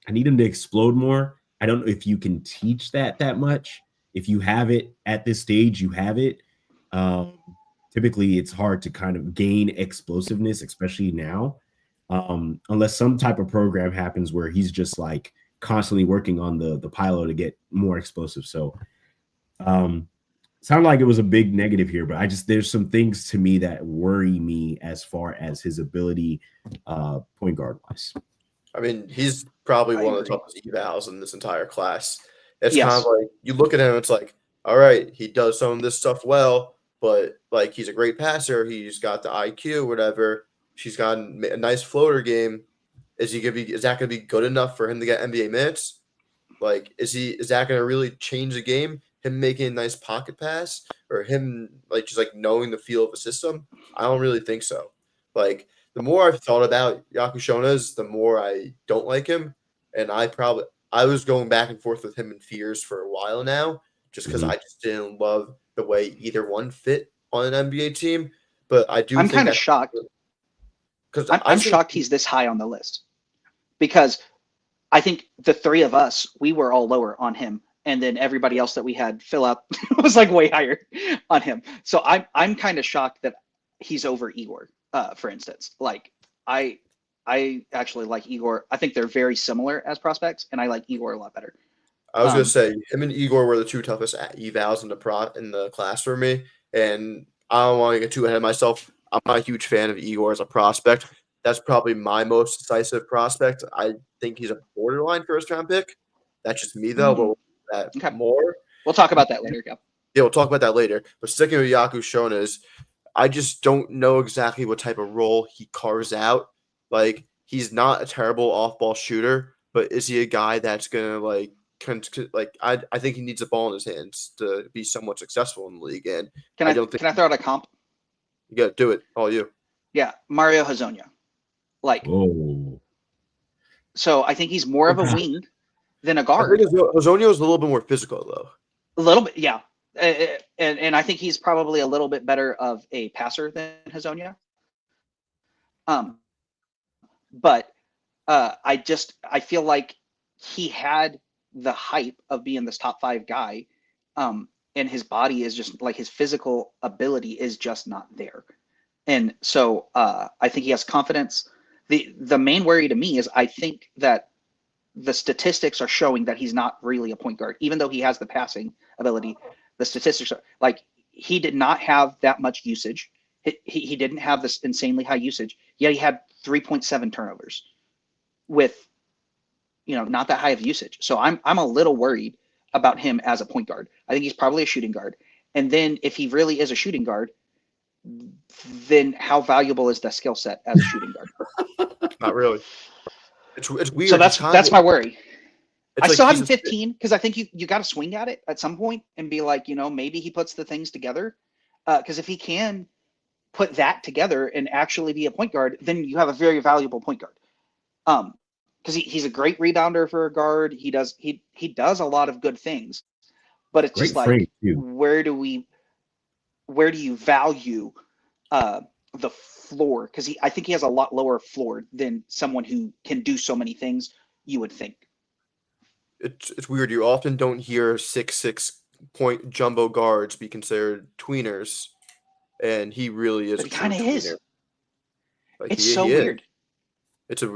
I need him to explode more. I don't know if you can teach that much. If you have it at this stage, you have it. Typically, it's hard to kind of gain explosiveness, especially now, unless some type of program happens where he's just like constantly working on the pilo to get more explosive. So, sounded like it was a big negative here, but there's some things to me that worry me as far as his ability, point guard wise. I mean, he's probably one of the toughest evals in this entire class. It's Yes. kind of like you look at him, it's like, all right, he does some of this stuff well, but like he's a great passer. He's got the IQ, whatever. She's got a nice floater game. Is that gonna be good enough for him to get NBA minutes? Like, is that gonna really change the game? Him making a nice pocket pass or him like just like knowing the feel of the system? I don't really think so. Like the more I've thought about Yaku Shonas, the more I don't like him. And I was going back and forth with him in fears for a while now, just because I just didn't love the way either one fit on an NBA team. But I do. I'm kind of shocked because I'm shocked he's this high on the list, because I think the three of us, we were all lower on him, and then everybody else that we had fill out was like way higher on him. So I'm kind of shocked that he's over Igor, for instance. Like I actually like Igor. I think they're very similar as prospects, and I like Igor a lot better. I was gonna say him and Igor were the two toughest evals in the class for me, and I don't want to get too ahead of myself. I'm not a huge fan of Igor as a prospect. That's probably my most decisive prospect. I think he's a borderline first-round pick. That's just me, though. But more. We'll talk about that later. Yeah, we'll talk about that later. But sticking with Yaku Shonas, I just don't know exactly what type of role he carves out. Like, he's not a terrible off-ball shooter, but is he a guy that's gonna I think he needs the ball in his hands to be somewhat successful in the league. And can I throw out a comp? You gotta do it, all you. Yeah, Mario Hezonja. So I think he's more of a wing than a guard. I think Hezonja is a little bit more physical, though. A little bit, yeah. And I think he's probably a little bit better of a passer than Hezonja. But I feel like he had the hype of being this top 5 guy, and his body is just like, his physical ability is just not there. And so I think he has confidence. The main worry to me is I think that the statistics are showing that he's not really a point guard, even though he has the passing ability. The statistics are like, he did not have that much usage. He didn't have this insanely high usage, yet he had 3.7 turnovers with, not that high of usage. So I'm a little worried about him as a point guard. I think he's probably a shooting guard. And then if he really is a shooting guard, then how valuable is that skill set as a shooting guard? Not really. It's weird. So that's my worry. I like still have him 15 because I think you got to swing at it at some point and be like, maybe he puts the things together. Because if he can put that together and actually be a point guard, then you have a very valuable point guard. Because he's a great rebounder for a guard. He does a lot of good things, but it's just like, where do you value the floor? Because I think he has a lot lower floor than someone who can do so many things, you would think. It's weird. You often don't hear 6'6" point jumbo guards be considered tweeners, and he really is. But he kind of is. Like, it's so weird.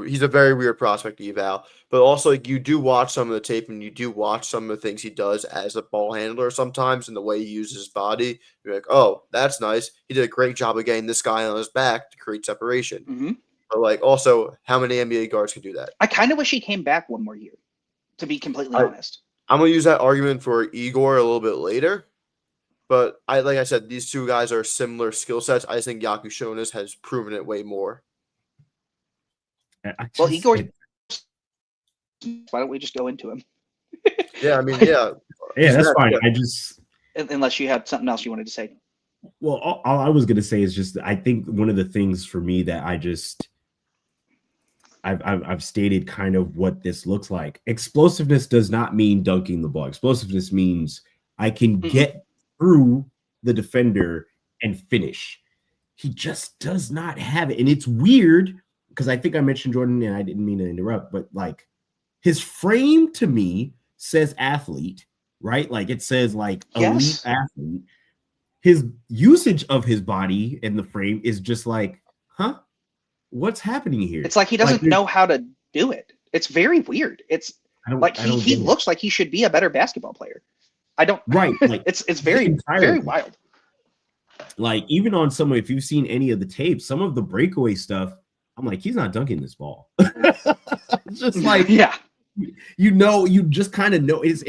He's a very weird prospect eval, but also like you do watch some of the tape and you do watch some of the things he does as a ball handler sometimes, and the way he uses his body. You're like, oh, that's nice. He did a great job of getting this guy on his back to create separation. Mm-hmm. But like, also, how many NBA guards can do that? I kind of wish he came back one more year, to be completely honest. I'm gonna use that argument for Igor a little bit later, but like I said, these two guys are similar skill sets. I think Yaku Shonas has proven it way more. Well, Igor's why don't we just go into him? Yeah, I mean, yeah. Yeah, that's fine. Yeah. I just Unless you had something else you wanted to say. well, all I was gonna say is just I think one of the things for me that I've stated kind of what this looks like. Explosiveness does not mean dunking the ball. Explosiveness means I can get through the defender and finish. He just does not have it. And it's weird because I think I mentioned Jordan and I didn't mean to interrupt, but like his frame to me says athlete, right? Like it says like elite athlete. His usage of his body and the frame is just like, huh? What's happening here? It's like he doesn't know how to do it. It's very weird. It's like he looks like he should be a better basketball player. I don't right. Like it's very wild. Like even on some, if you've seen any of the tapes, some of the breakaway stuff, I'm like, he's not dunking this ball. It's just like you just kind of know it's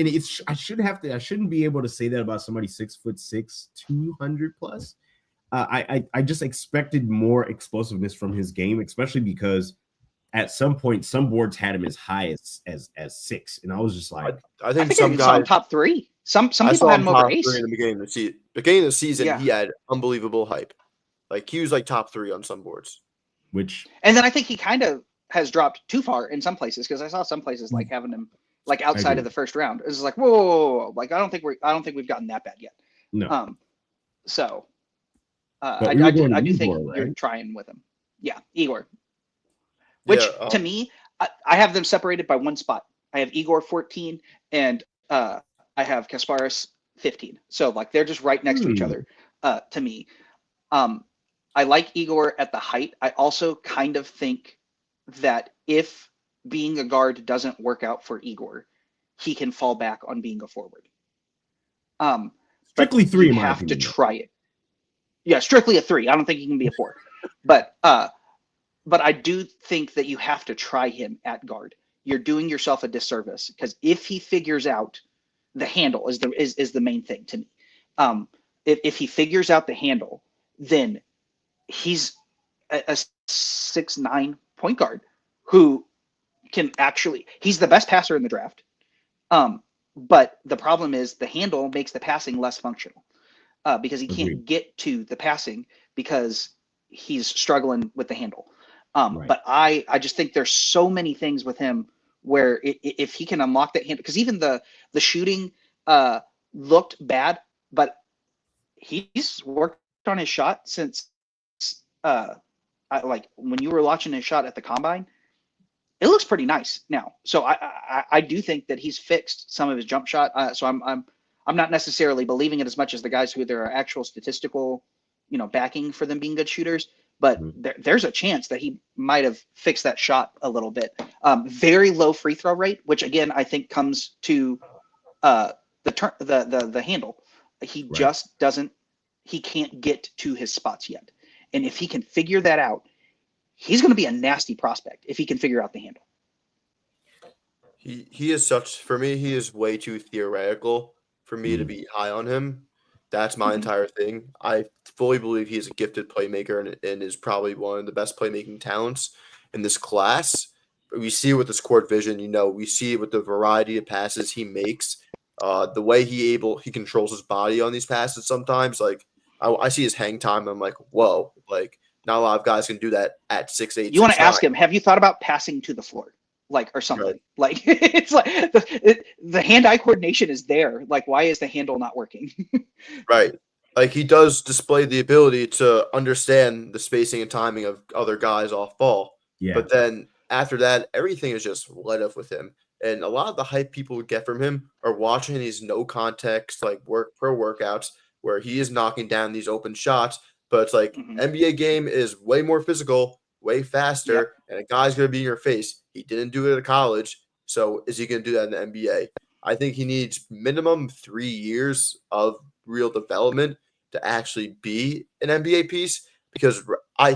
I shouldn't be able to say that about somebody 6'6", 200 plus. I just expected more explosiveness from his game, especially because at some point some boards had him as high as 6, and I was just like, I think some guys on top 3. Some people had him over ace in the beginning of the season. Beginning of the season, he had unbelievable hype. Like he was like top 3 on some boards. And then I think he kind of has dropped too far in some places because I saw some places like having him like outside of the first round. It's like whoa. Like I don't think we've gotten that bad yet. No. So. I do think you're trying with him. Yeah, Igor. Which to me, I have them separated by 1 spot. I have Igor 14 and I have Kasparas 15. So like they're just right next to each other. To me, I like Igor at the height. I also kind of think that if being a guard doesn't work out for Igor, he can fall back on being a forward. Strictly 3. You have to try it. Yeah, strictly a 3. I don't think he can be a 4. But I do think that you have to try him at guard. You're doing yourself a disservice because if he figures out the handle is the main thing to me. If he figures out the handle, then he's a 6'9" point guard who can he's the best passer in the draft. But the problem is the handle makes the passing less functional. Because he can't get to the passing because he's struggling with the handle. But I just think there's so many things with him where if he can unlock that handle, because even the shooting looked bad, but he's worked on his shot since like when you were watching his shot at the combine, it looks pretty nice now. So I do think that he's fixed some of his jump shot. So I'm not necessarily believing it as much as the guys who there are actual statistical, backing for them being good shooters. But there's a chance that he might have fixed that shot a little bit. Very low free throw rate, which again I think comes to the handle. He just doesn't. He can't get to his spots yet. And if he can figure that out, he's going to be a nasty prospect if he can figure out the handle. He is for me, he is way too theoretical for me to be high on him. That's my entire thing. I fully believe he's a gifted playmaker and is probably one of the best playmaking talents in this class. But we see it with his court vision, we see it with the variety of passes he makes. The way he controls his body on these passes sometimes. Like I see his hang time, I'm like, whoa, like not a lot of guys can do that at 6'8". You want to ask him, have you thought about passing to the floor? Like, or something. Right. Like it's like the hand-eye coordination is there. Like, why is the handle not working? Right. Like he does display the ability to understand the spacing and timing of other guys off ball. Yeah. But then after that, everything is just lit up with him. And a lot of the hype people would get from him are watching these no context, like pro workouts where he is knocking down these open shots. But it's like NBA game is way more physical, way faster, and a guy's going to be in your face. He didn't do it at college, so is he going to do that in the NBA? I think he needs minimum 3 years of real development to actually be an NBA piece because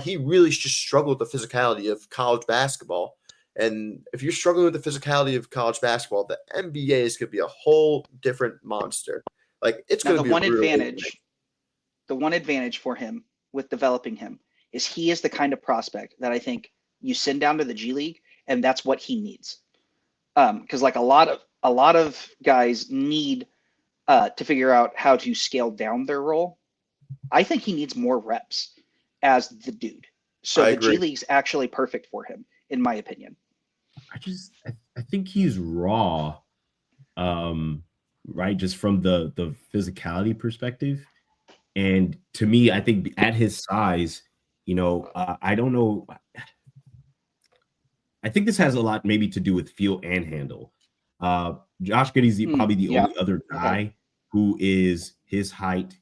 he really just struggled with the physicality of college basketball. And if you're struggling with the physicality of college basketball, the NBA is going to be a whole different monster. Like it's going to be the one advantage for him with developing him is he is the kind of prospect that I think you send down to the G League and that's what he needs. Because like a lot of guys need to figure out how to scale down their role. I think he needs more reps as the dude. So I the G agree. League's actually perfect for him, in my opinion. I think he's raw, right? Just from the physicality perspective. And to me, I think at his size, I don't know. I think this has a lot maybe to do with feel and handle. Josh Giddey's probably the yeah. only other guy who is his height,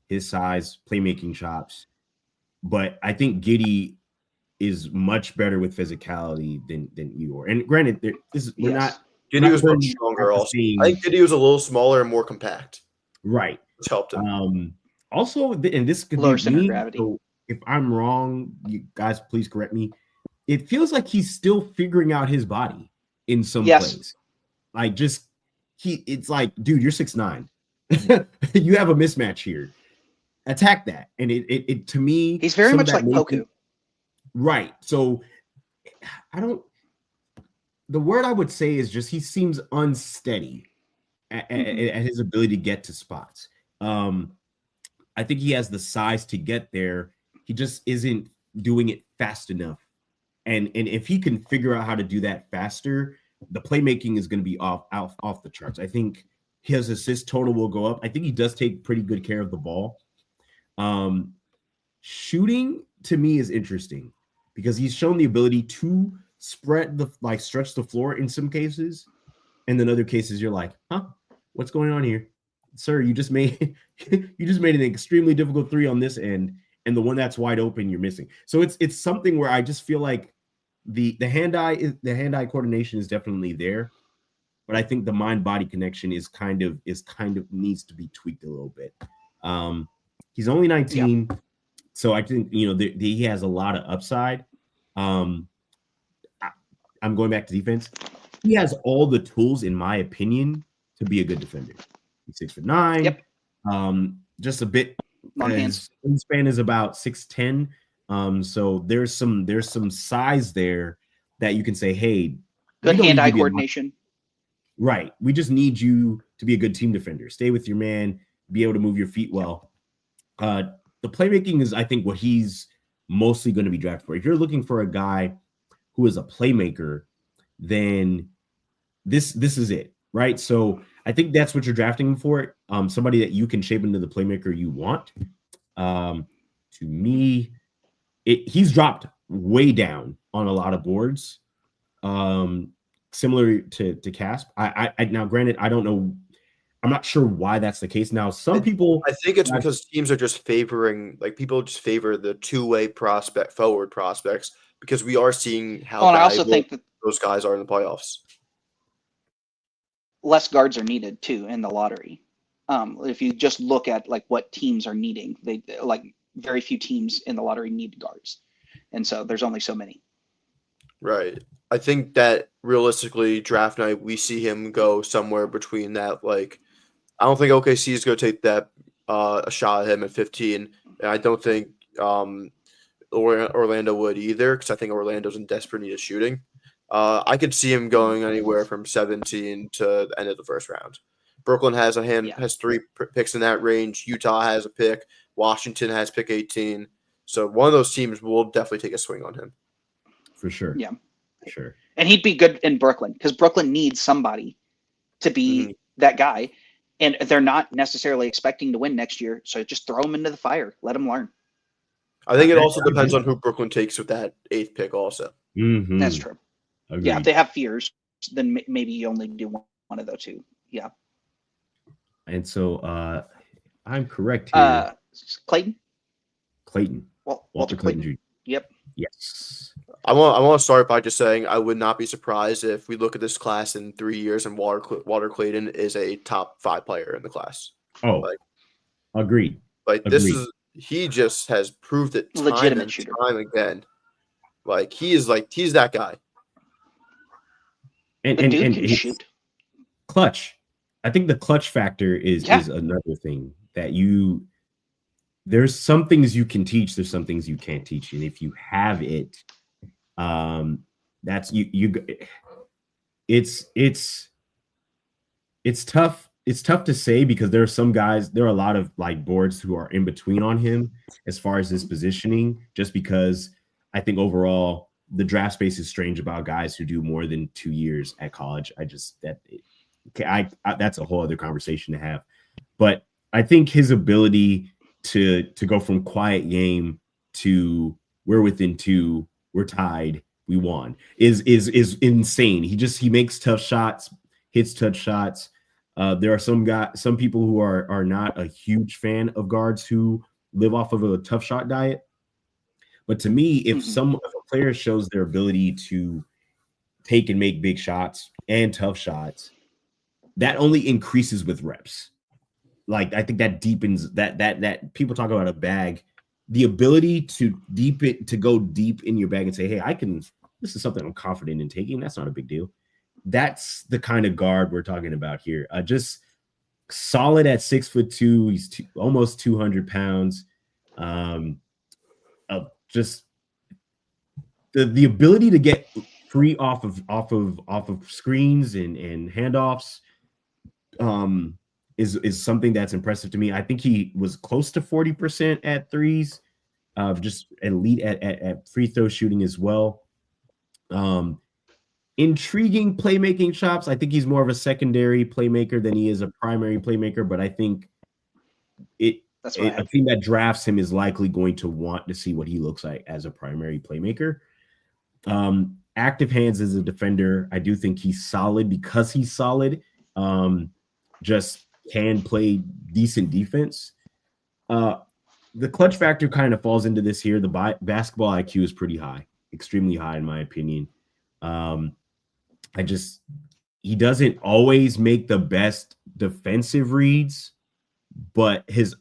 his size, playmaking chops. But I think Giddey is much better with physicality than you are. And granted, we're not. Giddey was much stronger. Also, I think Giddey was a little smaller and more compact. Right, which helped him. Also, and this could Lower be center me. gravity. So if I'm wrong, you guys please correct me. It feels like he's still figuring out his body in some plays. Like it's like, dude, you're 6'9". You have a mismatch here. Attack that. And it to me, he's very much like Poku. Right. So the word I would say is just he seems unsteady at his ability to get to spots. I think he has the size to get there. He just isn't doing it fast enough. And if he can figure out how to do that faster, the playmaking is going to be off the charts. I think his assist total will go up. I think he does take pretty good care of the ball. Shooting to me is interesting because he's shown the ability to stretch the floor in some cases, and in other cases you're like, what's going on here, sir? You just made an extremely difficult three on this end, and the one that's wide open you're missing. So it's something where I just feel like the hand-eye coordination is definitely there, but I think the mind-body connection is kind of needs to be tweaked a little bit. He's only 19, so I think he has a lot of upside. I'm going back to defense. He has all the tools, in my opinion, to be a good defender. He's 6'9". Yep. Just a bit. His wingspan is about 6'10". So there's some size there that you can say, hey, good hand-eye coordination. Right. We just need you to be a good team defender. Stay with your man, be able to move your feet well. The playmaking is, I think, what he's mostly going to be drafted for. If you're looking for a guy who is a playmaker, then this is it, right? So I think that's what you're drafting him for. Somebody that you can shape into the playmaker you want. To me, he's dropped way down on a lot of boards, similar to Casp. I now, granted, I don't know. I'm not sure why that's the case. Now, some people, I think it's because teams are just favoring, people just favor the two-way forward prospects, because we are seeing how I also think that those guys are in the playoffs. Less guards are needed too in the lottery. If you just look at what teams are needing, they very few teams in the lottery need guards, and so there's only so many. Right. I think that realistically, draft night, we see him go somewhere between that. I don't think OKC is going to take that a shot at him at 15, and I don't think Orlando would either, because I think Orlando's in desperate need of shooting. I could see him going anywhere from 17 to the end of the first round. Brooklyn has has 3 picks in that range. Utah has a pick. Washington has pick 18. So one of those teams will definitely take a swing on him. For sure. Yeah. For sure. And he'd be good in Brooklyn, because Brooklyn needs somebody to be that guy. And they're not necessarily expecting to win next year. So just throw him into the fire. Let him learn. I think it also depends on who Brooklyn takes with that 8th pick also. Mm-hmm. That's true. Agreed. Yeah, if they have fears, then maybe you only do one of those two. Yeah. And so I'm correct here. Clayton? Clayton. Well, Walter Clayton Jr. Yep. Yes. I want to start by just saying I would not be surprised if we look at this class in 3 years and Walter Clayton is a top 5 player in the class. Oh, agreed. He just has proved it time Legitimate and shooter. time again. He's that guy. And the dude can shoot. Clutch. I think the clutch factor is another thing that there's some things you can teach, there's some things you can't teach. And if you have it, that's you it's tough. It's tough to say because there are some guys, there are a lot of like boards who are in between on him as far as his positioning, just because I think overall the draft space is strange about guys who do more than 2 years at college. That's a whole other conversation to have. But I think his ability to go from quiet game to we're within 2, we're tied, we won is insane. He makes tough shots, hits tough shots. There are some people who are not a huge fan of guards who live off of a tough shot diet. But to me, if a player shows their ability to take and make big shots and tough shots, that only increases with reps. Like I think that deepens that people talk about a bag, the ability to go deep in your bag and say, hey, this is something I'm confident in taking. That's not a big deal. That's the kind of guard we're talking about here. Just solid at 6'2". He's almost 200 pounds. Just the ability to get free off of screens and handoffs is something that's impressive to me. I think he was close to 40% at threes, just elite at free throw shooting as well. Intriguing playmaking chops. I think he's more of a secondary playmaker than he is a primary playmaker, but I think a team that drafts him is likely going to want to see what he looks like as a primary playmaker. Active hands as a defender. I do think he's solid because he's solid. Just can play decent defense. The clutch factor kind of falls into this here. The basketball IQ is pretty high, extremely high in my opinion. He doesn't always make the best defensive reads, but his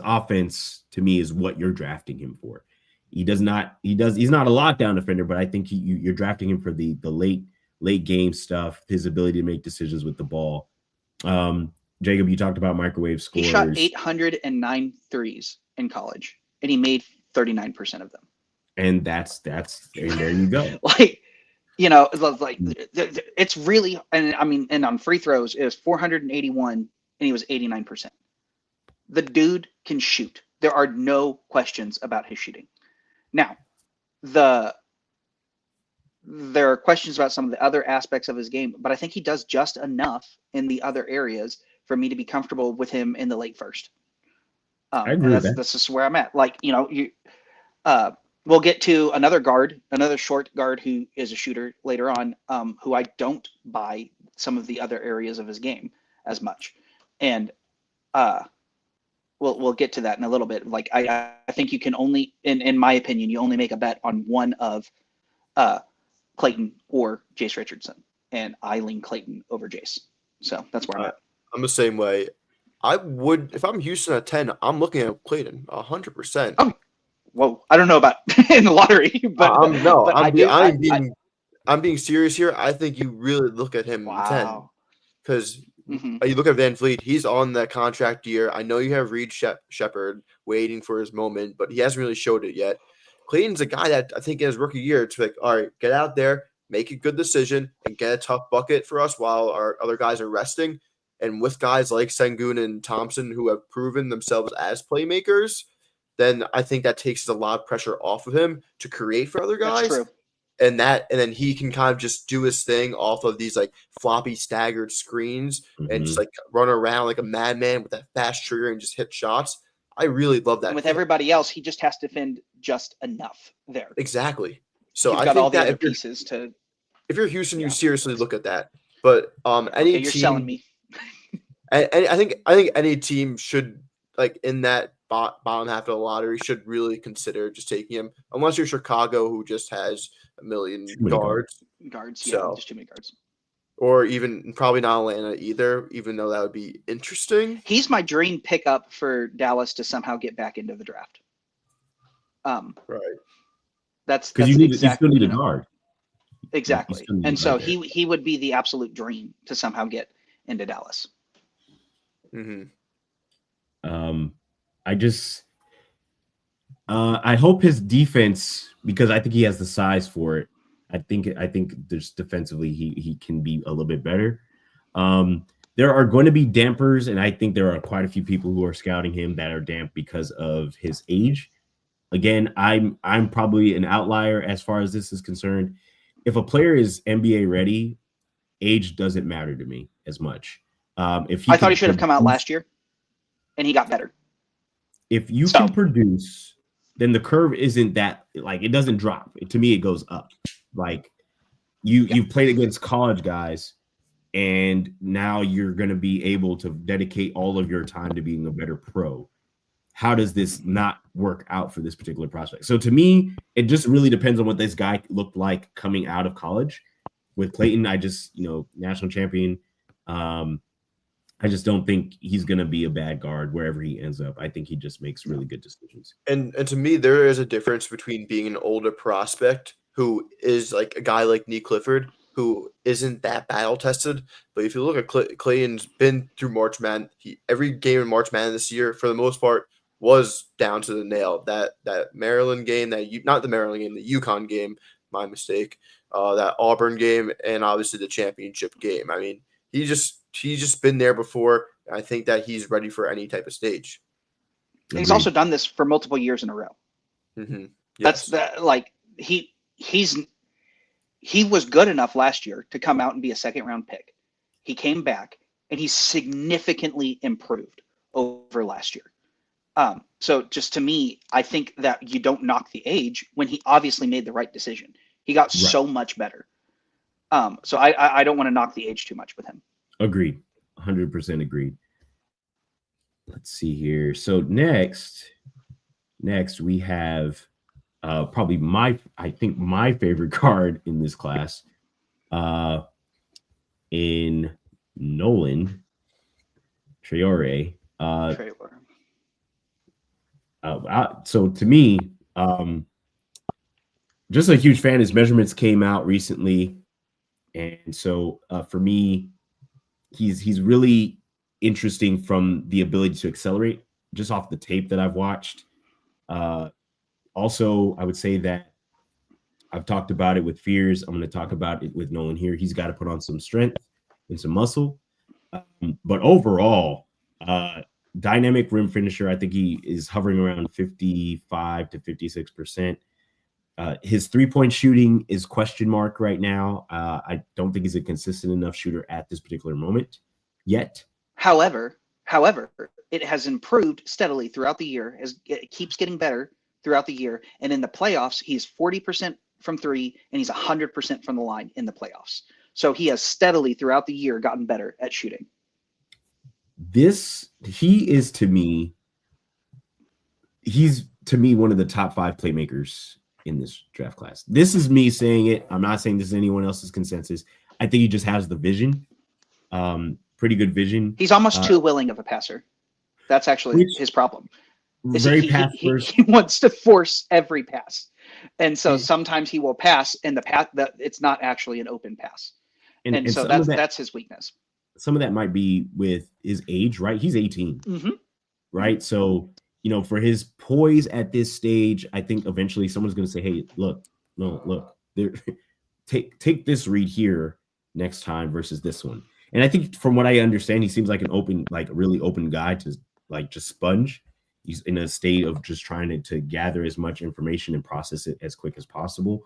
offense to me is what you're drafting him for. He's not a lockdown defender, but I think you're drafting him for the late game stuff, his ability to make decisions with the ball. Jacob, you talked about microwave scores. He shot 809 threes in college, and he made 39% of them. And there you go. Like, it's really, and on free throws, it was 481, and he was 89%. The dude can shoot. There are no questions about his shooting. Now, there are questions about some of the other aspects of his game, but I think he does just enough in the other areas for me to be comfortable with him in the late first. I agree with that. That's just where I'm at. Like, we'll get to another short guard who is a shooter later on, who I don't buy some of the other areas of his game as much. And we'll get to that in a little bit. Like, I think you can only, in my opinion, you only make a bet on one of Clayton or Jace Richardson, and I lean Clayton over Jace. So that's where I'm at. I'm the same way. I would, if I'm Houston at 10, I'm looking at Clayton 100%. Well, I don't know about in the lottery, but I'm being serious here. I think you really look at him in 10 because you look at Van Fleet. He's on that contract year. I know you have Reed Shepard waiting for his moment, but he hasn't really showed it yet. Clayton's a guy that I think in his rookie year, it's like, all right, get out there, make a good decision, and get a tough bucket for us while our other guys are resting. And with guys like Sengun and Thompson who have proven themselves as playmakers, then I think that takes a lot of pressure off of him to create for other guys. That's true. And then he can kind of just do his thing off of these like floppy staggered screens and just like run around like a madman with that fast trigger and just hit shots. I really love that. And with everybody else, he just has to defend just enough there. Exactly. So You've I got think all the that other pieces to. If you're Houston, you seriously look at that. But any you're team, selling me. I think any team should, like, in that bottom half of the lottery, should really consider just taking him, unless you're Chicago, who just has a million guards. Just too many guards. Or even probably not Atlanta either, even though that would be interesting. He's my dream pickup for Dallas to somehow get back into the draft. Right. That's because you still need a guard. Exactly. And so he would be the absolute dream to somehow get into Dallas. I hope his defense, because I think he has the size for it. I think just defensively he can be a little bit better. There are going to be dampers, and I think there are quite a few people who are scouting him that are damp because of his age. Again, I'm probably an outlier as far as this is concerned. If a player is NBA ready, age doesn't matter to me as much. If I thought he should have come out last year, and he got better. If you can produce, then the curve isn't that, like, it doesn't drop. To me, it goes up. Like you've played against college guys, and now you're going to be able to dedicate all of your time to being a better pro. How does this not work out for this particular prospect? So to me, it just really depends on what this guy looked like coming out of college. With Clayton, I just, national champion. I just don't think he's going to be a bad guard wherever he ends up. I think he just makes really good decisions. And to me, there is a difference between being an older prospect who is like a guy like Nee Clifford, who isn't that battle tested. But if you look at Clayton's been through March Madness, every game in March Madness this year, for the most part, was down to the nail. That Maryland game, not the Maryland game, the UConn game, my mistake. That Auburn game, and obviously the championship game. I mean, he's just been there before. I think that he's ready for any type of stage. He's also done this for multiple years in a row. Mm-hmm. That's Yes. he was good enough last year to come out and be a second round pick. He came back and he's significantly improved over last year. So just to me, I think that you don't knock the age when he obviously made the right decision. He got so much better. So I don't want to knock the age too much with him. Agreed. 100% agreed. Let's see here. So next we have probably my favorite card in this class, in Nolan Traore. So to me, just a huge fan. His measurements came out recently, and so for me, he's really interesting from the ability to accelerate just off the tape that I've watched. Also, I would say that I've talked about it with Fears. I'm going to talk about it with Nolan here. He's got to put on some strength and some muscle. But overall, dynamic rim finisher, I think he is hovering around 55 to 56%. His three-point shooting is question mark right now. I don't think he's a consistent enough shooter at this particular moment yet. However, it has improved steadily throughout the year as it keeps getting better throughout the year. And in the playoffs, he's 40% from three and he's 100% from the line in the playoffs. So he has steadily throughout the year gotten better at shooting. He is to me one of the top 5 playmakers in this draft class. This is me saying it. I'm not saying this is anyone else's consensus. I think he just has the vision. Pretty good vision. He's almost too willing of a passer. That's actually his problem. Very pass first. He wants to force every pass. And so sometimes he will pass and the path that it's not actually an open pass. And so that's his weakness. Some of that might be with his age, right? He's 18, right? So, for his poise at this stage, I think eventually someone's going to say, hey, look, take this read here next time versus this one. And I think from what I understand, he seems like a really open guy to just sponge. He's in a state of just trying to gather as much information and process it as quick as possible.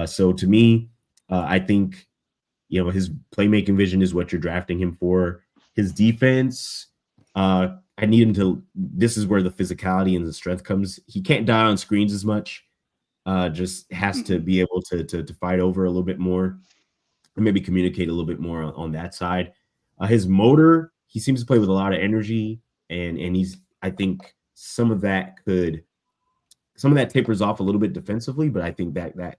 So to me, I think, his playmaking vision is what you're drafting him for. His defense, I need him to. This is where the physicality and the strength comes. He can't die on screens as much. Just has to be able to fight over a little bit more and maybe communicate a little bit more on that side. His motor, he seems to play with a lot of energy, and he's. I think some of that tapers off a little bit defensively, but I think that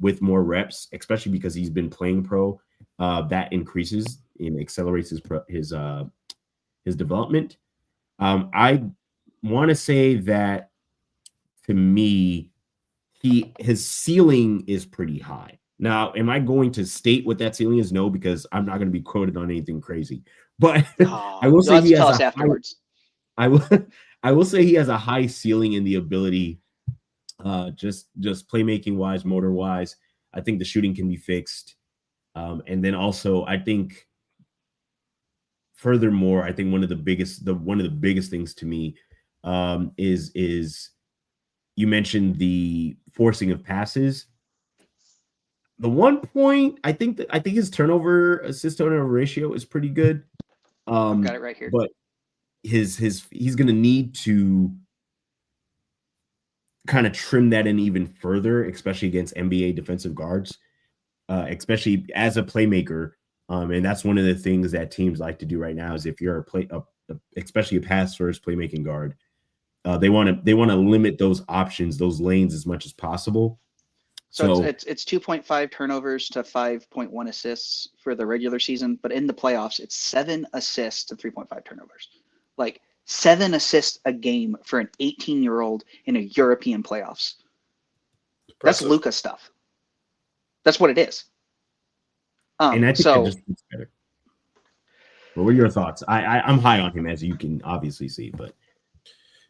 with more reps, especially because he's been playing pro, that increases and accelerates his development. I want to say that to me, his ceiling is pretty high. Now, am I going to state what that ceiling is? No, because I'm not going to be quoted on anything crazy. But I will say he has afterwards. I will say he has a high ceiling in the ability, just playmaking wise, motor wise. I think the shooting can be fixed. And then also, I think, furthermore, I think one of the biggest things to me is you mentioned the forcing of passes. The one point I think his assist turnover ratio is pretty good. I've got it right here. But he's going to need to kind of trim that in even further, especially against NBA defensive guards, especially as a playmaker. And that's one of the things that teams like to do right now is if you're especially a pass first playmaking guard, they want to limit those options, those lanes as much as possible. So it's 2.5 turnovers to 5.1 assists for the regular season, but in the playoffs, it's 7 assists to 3.5 turnovers. Like 7 assists a game for an 18-year-old in a European playoffs. That's Luka stuff. That's what it is. And I think that just gets better. What were your thoughts? I'm high on him, as you can obviously see, but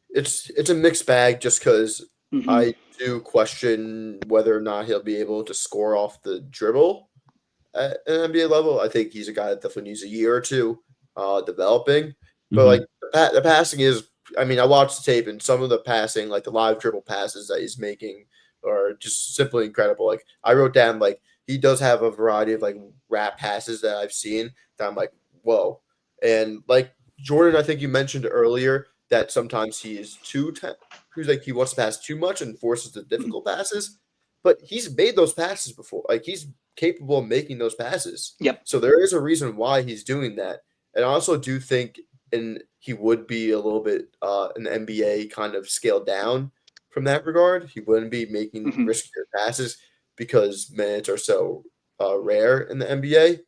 it's a mixed bag just because I do question whether or not he'll be able to score off the dribble at an NBA level. I think he's a guy that definitely needs a year or two developing. But like the passing is, I mean, I watched the tape and some of the passing, like the live dribble passes that he's making, are just simply incredible. Like I wrote down, like he does have a variety of like wrap passes that I've seen that I'm like, whoa. And like Jordan, I think you mentioned earlier that sometimes he is he wants to pass too much and forces the difficult passes, but he's made those passes before. Like he's capable of making those passes. Yep. So there is a reason why he's doing that. And I also do think he would be a little bit an NBA kind of scaled down from that regard. He wouldn't be making riskier passes because minutes are so rare in the NBA.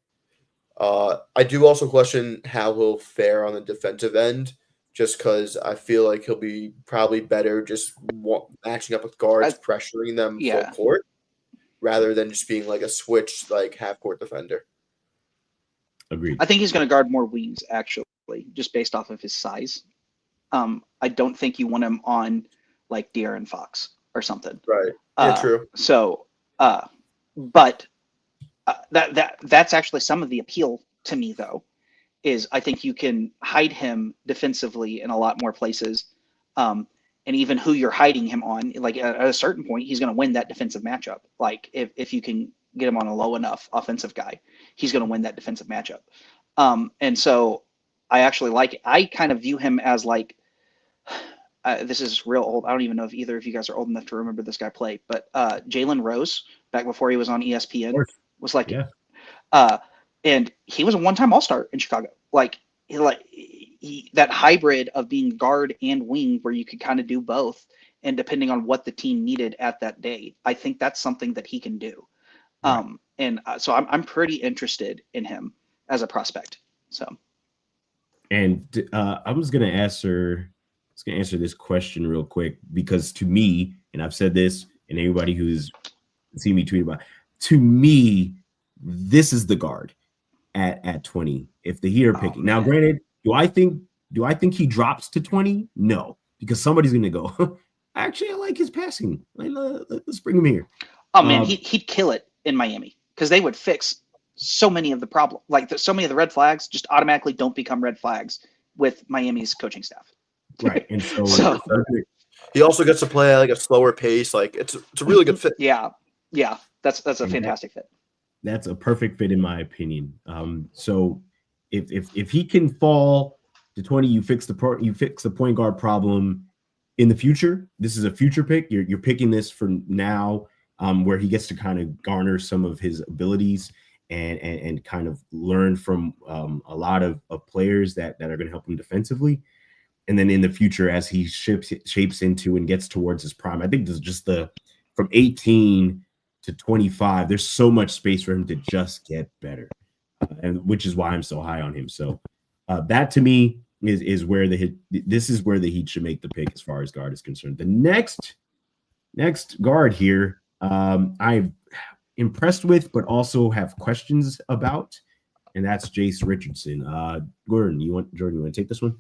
I do also question how he'll fare on the defensive end, just because I feel like he'll be probably better just matching up with guards, pressuring them full court, rather than just being like a switch, like half-court defender. Agreed. I think he's going to guard more wings, actually, just based off of his size. I don't think you want him on like De'Aaron Fox or something. Right. Yeah, true. So, but that's actually some of the appeal to me, though, is I think you can hide him defensively in a lot more places. And even who you're hiding him on, like at a certain point, he's going to win that defensive matchup. Like if you can get him on a low enough offensive guy, he's going to win that defensive matchup. And so I actually like it. I kind of view him as like, this is real old. I don't even know if either of you guys are old enough to remember this guy play, but Jalen Rose, back before he was on ESPN, was like, and he was a one-time All-Star in Chicago. Like that hybrid of being guard and wing where you could kind of do both. And depending on what the team needed at that day, I think that's something that he can do. So I'm pretty interested in him as a prospect. So, and I was going to answer this question real quick, because to me, and I've said this, and anybody who's seen me tweet about it, to me, this is the guard at 20. If the Heat are picking now, granted, do I think he drops to 20? No, because somebody's going to go, actually, I like his passing. Let's bring him here. Oh man, he'd kill it in Miami because they would fix so many of the problems. Like so many of the red flags just automatically don't become red flags with Miami's coaching staff. Right, and so he also gets to play like a slower pace. Like it's a really good fit. Yeah, that's a fantastic fit. That's a perfect fit in my opinion. So if he can fall to 20, you fix the point guard problem in the future. This is a future pick. You're picking this for now, where he gets to kind of garner some of his abilities and kind of learn from a lot of players that are going to help him defensively. And then in the future, as he shapes into and gets towards his prime, I think this is just from 18 to 25, there's so much space for him to just get better, and which is why I'm so high on him. So that to me is where this is where the Heat should make the pick as far as guard is concerned. The next guard here, I'm impressed with, but also have questions about, and that's Jace Richardson. Jordan, you want to take this one?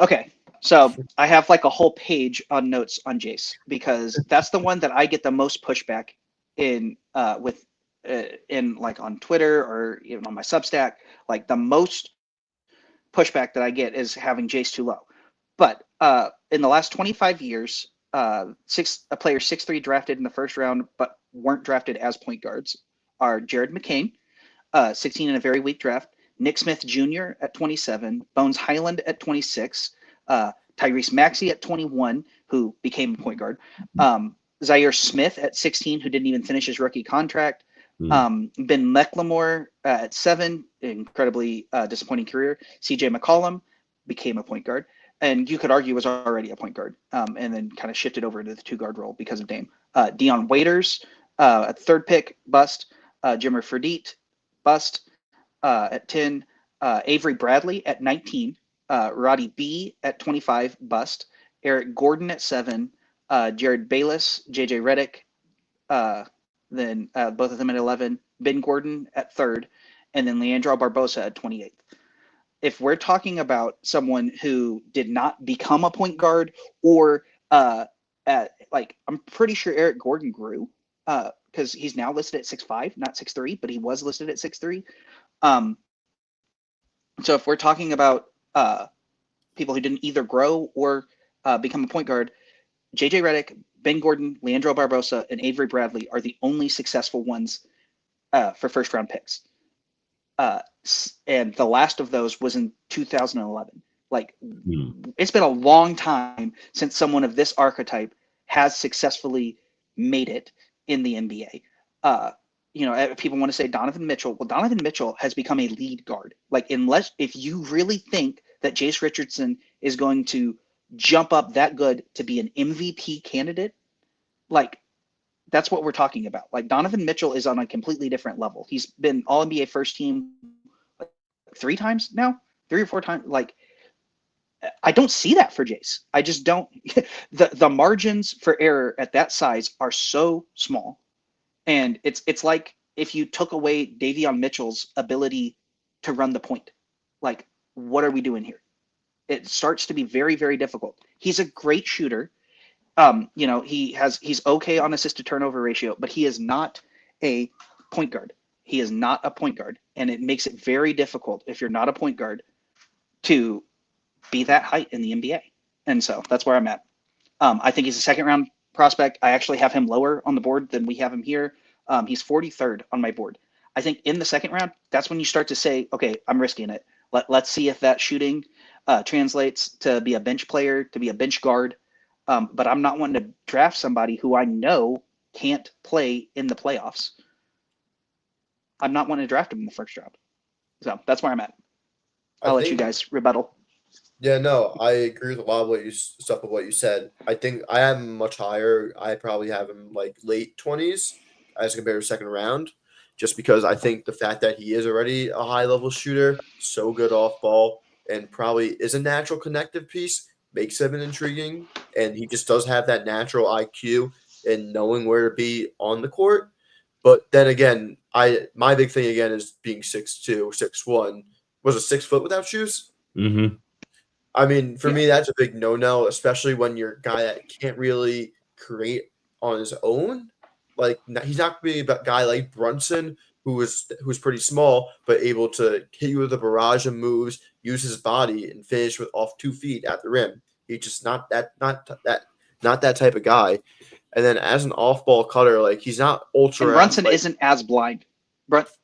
Okay, so I have like a whole page on notes on Jace because that's the one that I get the most pushback in like on Twitter or even on my Substack, like the most pushback that I get is having Jace too low. But in the last 25 years, a player 6'3" drafted in the first round but weren't drafted as point guards are Jared McCain, 16 in a very weak draft, Nick Smith Jr. at 27, Bones Highland at 26, Tyrese Maxey at 21, who became a point guard, Zaire Smith at 16, who didn't even finish his rookie contract, Ben McLemore at 7, incredibly disappointing career, CJ McCollum became a point guard, and you could argue was already a point guard, and then kind of shifted over into the 2-guard role because of Dame. Dion Waiters at 3rd pick, bust. Jimmer Fredette, bust at 10. Avery Bradley at 19. Roddy B at 25, bust. Eric Gordon at 7. Jared Bayless, JJ Redick, then both of them at 11. Ben Gordon at 3rd, and then Leandro Barbosa at 28th. If we're talking about someone who did not become a point guard, or I'm pretty sure Eric Gordon grew because he's now listed at 6'5", not 6'3", but he was listed at 6'3". So if we're talking about people who didn't either grow or become a point guard, JJ Redick, Ben Gordon, Leandro Barbosa, and Avery Bradley are the only successful ones for first-round picks. And the last of those was in 2011. It's been a long time since someone of this archetype has successfully made it in the NBA. People want to say Donovan Mitchell. Well, Donovan Mitchell has become a lead guard. If you really think that Jace Richardson is going to jump up that good to be an MVP candidate, that's what we're talking about. Donovan Mitchell is on a completely different level. He's been All NBA first team 3 times now, 3 or 4 times. I don't see that for Jace. I just don't. The margins for error at that size are so small, and it's like if you took away Davion Mitchell's ability to run the point. What are we doing here? It starts to be very, very difficult. He's a great shooter. He's okay on assist to turnover ratio, but he is not a point guard. He is not a point guard, and it makes it very difficult if you're not a point guard to be that height in the NBA. And so that's where I'm at. I think he's a 2nd-round prospect. I actually have him lower on the board than we have him here. He's 43rd on my board. I think in the 2nd round, that's when you start to say, okay, I'm risking it. Let's see if that shooting translates to be a bench player, to be a bench guard. But I'm not wanting to draft somebody who I know can't play in the playoffs. I'm not wanting to draft him in the 1st round. So that's where I'm at. I'll let you guys rebuttal. Yeah, no, I agree with a lot of what you said. I think I have him much higher. I probably have him late 20s as compared to 2nd round, just because I think the fact that he is already a high-level shooter, so good off ball, and probably is a natural connective piece, makes him intriguing, and he just does have that natural IQ and knowing where to be on the court. But then again, my big thing again is being 6'2", 6'1". Was it 6 foot without shoes? Mm-hmm. I mean, for me, that's a big no-no, especially when you're a guy that can't really create on his own. He's not going to be a guy like Brunson, who's pretty small, but able to hit you with a barrage of moves, use his body, and finish off 2 feet at the rim. He's just not that type of guy. And then as an off-ball cutter, he's not ultra. And Brunson isn't as blind.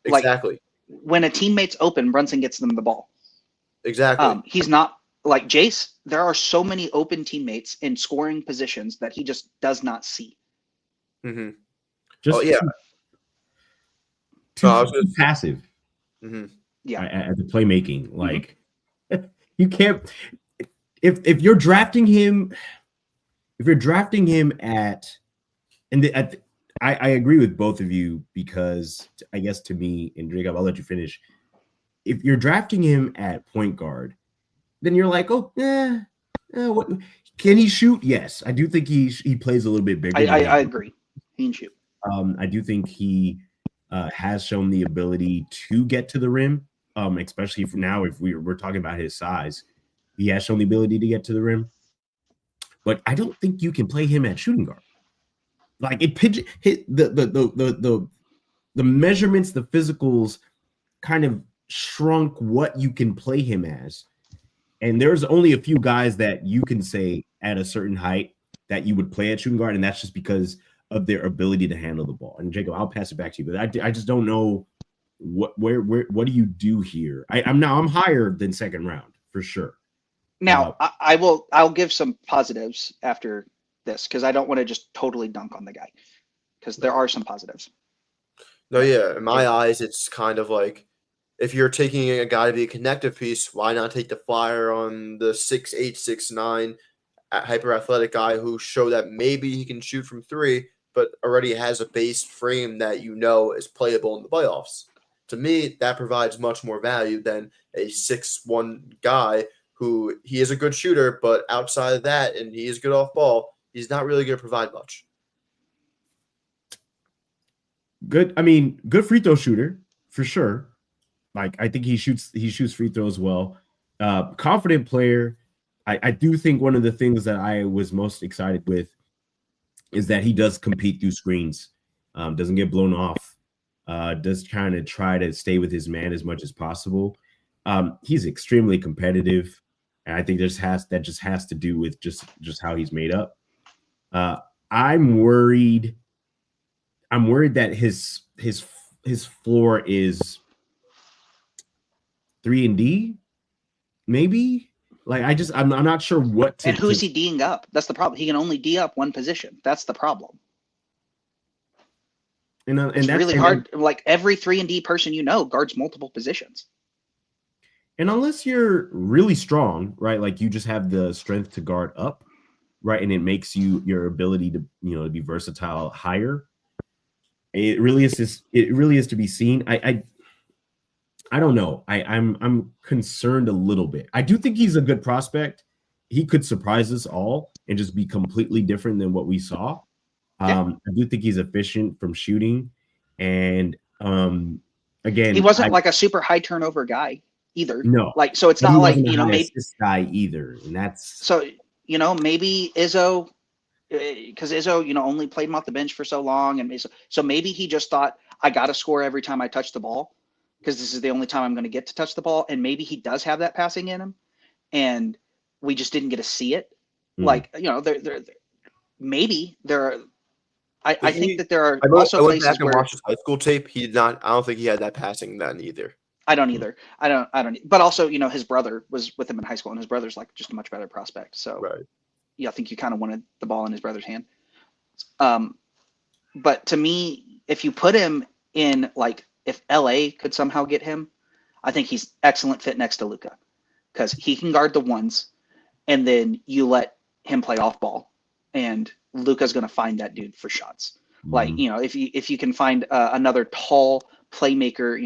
Exactly. When a teammate's open, Brunson gets them the ball. Exactly. He's not like Jace. There are so many open teammates in scoring positions that he just does not see. Mm-hmm. Too passive. Mm-hmm. Yeah. At the playmaking, you can't. If you're drafting him, I agree with both of you, because I guess to me, and Jacob, I'll let you finish. If you're drafting him at point guard, then you're like, what can he shoot? Yes, I do think he plays a little bit bigger. I agree. He can shoot. I do think he has shown the ability to get to the rim, especially for now. If we're talking about his size, he has shown the ability to get to the rim. But I don't think you can play him at shooting guard. like it hit the measurements, the physicals kind of shrunk what you can play him as. And there's only a few guys that you can say at a certain height that you would play at shooting guard, and that's just because of their ability to handle the ball. And Jacob, I'll pass it back to you, but I just don't know what do you do here? I'm higher than second round for sure. Now I'll give some positives after this because I don't want to just totally dunk on the guy because there are some positives. No, yeah, in my eyes, it's kind of like if you're taking a guy to be a connective piece, why not take the flyer on the 6'8", 6'9", hyper athletic guy who showed that maybe he can shoot from three, but already has a base frame that is playable in the playoffs. To me, that provides much more value than a 6'1" guy who he is a good shooter, but outside of that, and he is good off ball, he's not really going to provide much. Good free throw shooter for sure. Like I think he shoots free throws well. Confident player. I do think one of the things that I was most excited with is that he does compete through screens, doesn't get blown off, does kind of try to stay with his man as much as possible. He's extremely competitive, and I think that just has to do with just how he's made up. I'm worried that his floor is 3-and-D, maybe. Like I'm not sure what to. And who's he D'ing up? That's the problem. He can only D up one position. That's the problem. And it's really hard. Like every 3-and-D person guards multiple positions. And unless you're really strong, right? Like you just have the strength to guard up, right? And it makes your ability to to be versatile higher. It really is to be seen. I don't know. I'm concerned a little bit. I do think he's a good prospect. He could surprise us all and just be completely different than what we saw. I do think he's efficient from shooting, and again, he wasn't like a super high turnover guy either. No, like so it's not like maybe this guy either, and that's so maybe Izzo. Because Izzo, only played him off the bench for so long, and so maybe he just thought I got to score every time I touch the ball, because this is the only time I'm going to get to touch the ball, and maybe he does have that passing in him, and we just didn't get to see it. Like maybe there are. I think that there are also places where watch his high school tape. He did not. I don't think he had that passing then either. I don't either. I don't. But also, his brother was with him in high school, and his brother's like just a much better prospect. So. Right. Yeah, I think you kind of wanted the ball in his brother's hand. But to me, if you put him in, like, if LA could somehow get him, I think he's excellent fit next to Luka, because he can guard the ones, and then you let him play off ball, and Luka's going to find that dude for shots. Mm-hmm. Like, if you can find another tall playmaker,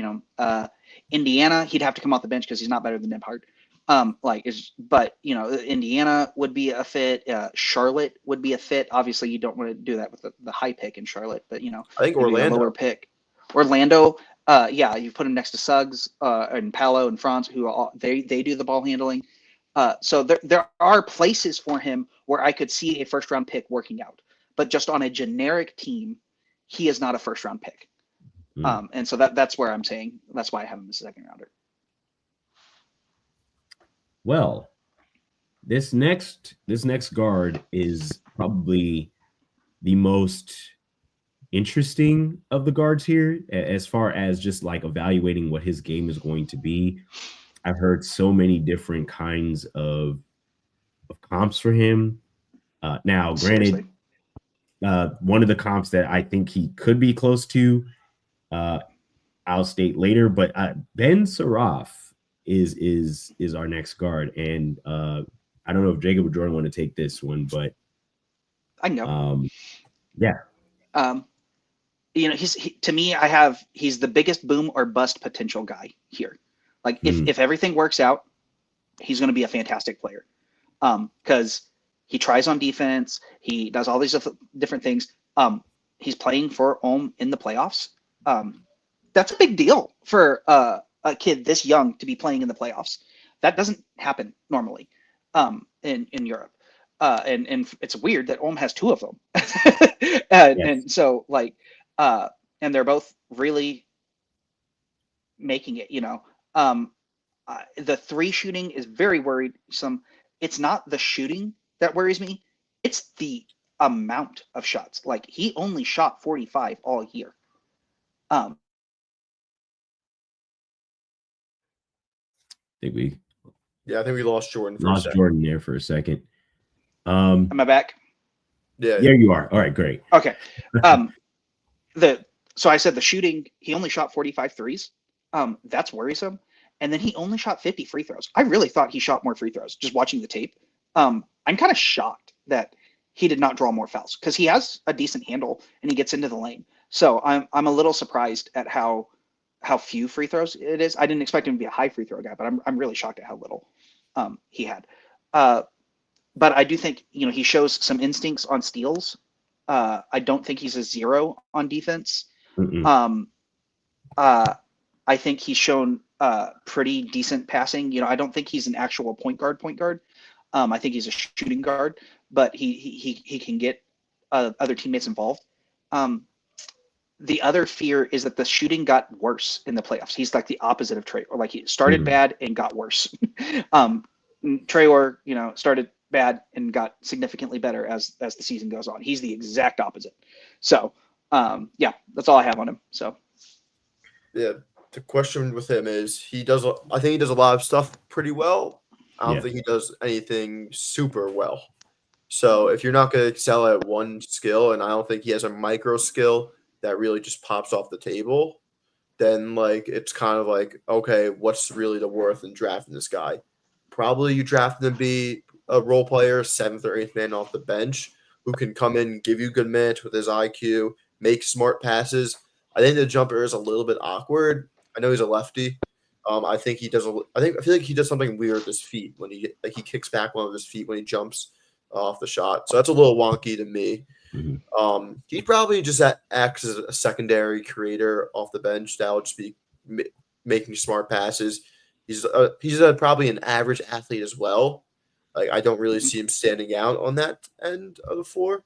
Indiana, he'd have to come off the bench because he's not better than Nembhard. Indiana would be a fit. Charlotte would be a fit. Obviously, you don't want to do that with the high pick in Charlotte, but I think Orlando, lower pick. Orlando, you put him next to Suggs and Paolo and Franz, who they do the ball handling. So there are places for him where I could see a first round pick working out, but just on a generic team, he is not a first round pick. And so that's where I'm saying that's why I have him as a second rounder. Well, this next guard is probably the most interesting of the guards here, as far as just like evaluating what his game is going to be. I've heard so many different kinds of comps for him. Now, granted, one of the comps that I think he could be close to, I'll state later, but Ben Saraf is our next guard, and I don't know if Jacob or Jordan want to take this one, but I know. To me, he's the biggest boom or bust potential guy here. Like if everything works out, he's going to be a fantastic player. Because he tries on defense, he does all these different things. He's playing for Ulm in the playoffs. That's a big deal for a kid this young to be playing in the playoffs. That doesn't happen normally in Europe. and it's weird that Ulm has 2 of them. Yes. And so like, and they're both really making it, the 3 shooting is very worrisome. It's not the shooting that worries me. It's the amount of shots. Like he only shot 45 all year. I think we lost Jordan for a lost second. Jordan there for a second. Am I back? Yeah. There you are. All right, great. Okay. So I said the shooting, he only shot 45 threes. That's worrisome. And then he only shot 50 free throws. I really thought he shot more free throws just watching the tape. I'm kind of shocked that he did not draw more fouls because he has a decent handle and he gets into the lane. So I'm a little surprised at how few free throws it is. I didn't expect him to be a high free throw guy, but I'm really shocked at how little he had. But I do think, he shows some instincts on steals. I don't think he's a 0 on defense. I think he's shown pretty decent passing. I don't think he's an actual point guard. I think he's a shooting guard, but he can get other teammates involved. The other fear is that the shooting got worse in the playoffs. He's like the opposite of Trey, or like he started bad and got worse. Traore, started bad and got significantly better as the season goes on. He's the exact opposite. So, yeah, that's all I have on him. So, yeah, the question with him is I think he does a lot of stuff pretty well. I don't think he does anything super well. So if you're not going to excel at one skill, and I don't think he has a micro skill that really just pops off the table, then like it's kind of like, okay, what's really the worth in drafting this guy? Probably you draft him to be a role player, 7th or 8th man off the bench, who can come in, give you good minutes with his IQ, make smart passes. I think the jumper is a little bit awkward. I know he's a lefty. I think he does. I feel like he does something weird with his feet when he kicks back one of his feet when he jumps off the shot. So that's a little wonky to me. He probably just acts as a secondary creator off the bench that will just be making smart passes. He's probably an average athlete as well. Like I don't really see him standing out on that end of the floor.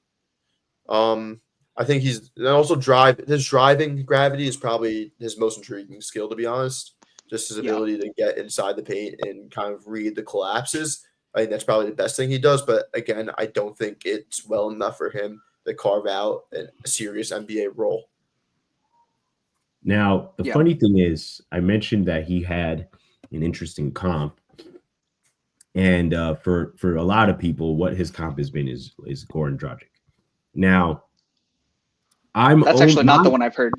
I think his driving gravity is probably his most intriguing skill, to be honest. Just his ability to get inside the paint and kind of read the collapses. I think that's probably the best thing he does. But again, I don't think it's well enough for him to carve out a serious NBA role. Now, the funny thing is, I mentioned that he had an interesting comp. And for a lot of people, what his comp has been is Goran Dragic. Now, that's actually not the one I've heard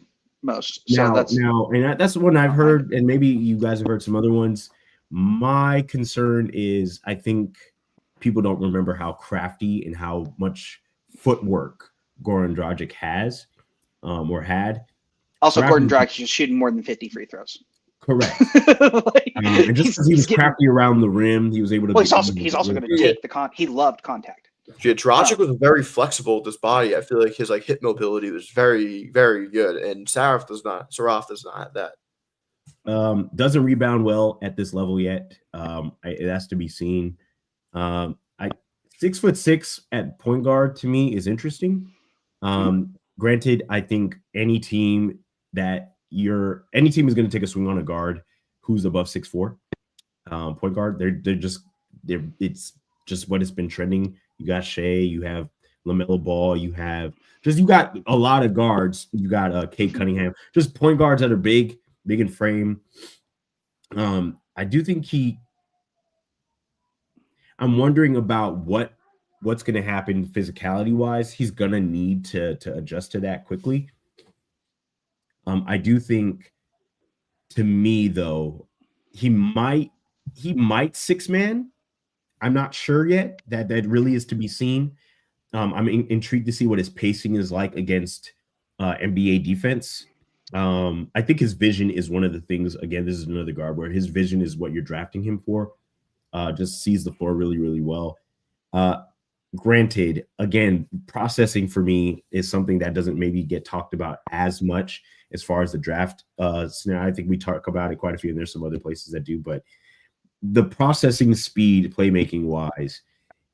most. So that's the one I've heard, and maybe you guys have heard some other ones. My concern is I think people don't remember how crafty and how much footwork Goran Dragic has or had. Also, Goran Dragic is shooting more than 50 free throws. Correct. And just because he was crafty around the rim, he was able to. Well, he's also going to take the he loved contact. Yeah, Dragic was very flexible with his body. I feel like his hip mobility was very, very good, and Saraf does not have that. Doesn't rebound well at this level yet. It has to be seen. 6'6" at point guard to me is interesting. Granted, I think any team is going to take a swing on a guard who's above 6'4", point guard. It's just what it's been trending. You got Shea, you have LaMelo Ball, you got a lot of guards. You got Cade Cunningham, just point guards that are big in frame. I do think I'm wondering about what's going to happen physicality wise. He's going to need to adjust to that quickly. I do think, to me though, he might 6-man. I'm not sure yet. That really is to be seen. I'm intrigued to see what his pacing is like against NBA defense. I think his vision is one of the things. Again, this is another guard where his vision is what you're drafting him for. Just sees the floor really, really well. Granted, again, processing for me is something that doesn't maybe get talked about as much as far as the draft scenario. I think we talk about it quite a few, and there's some other places that do, but the processing speed, playmaking wise,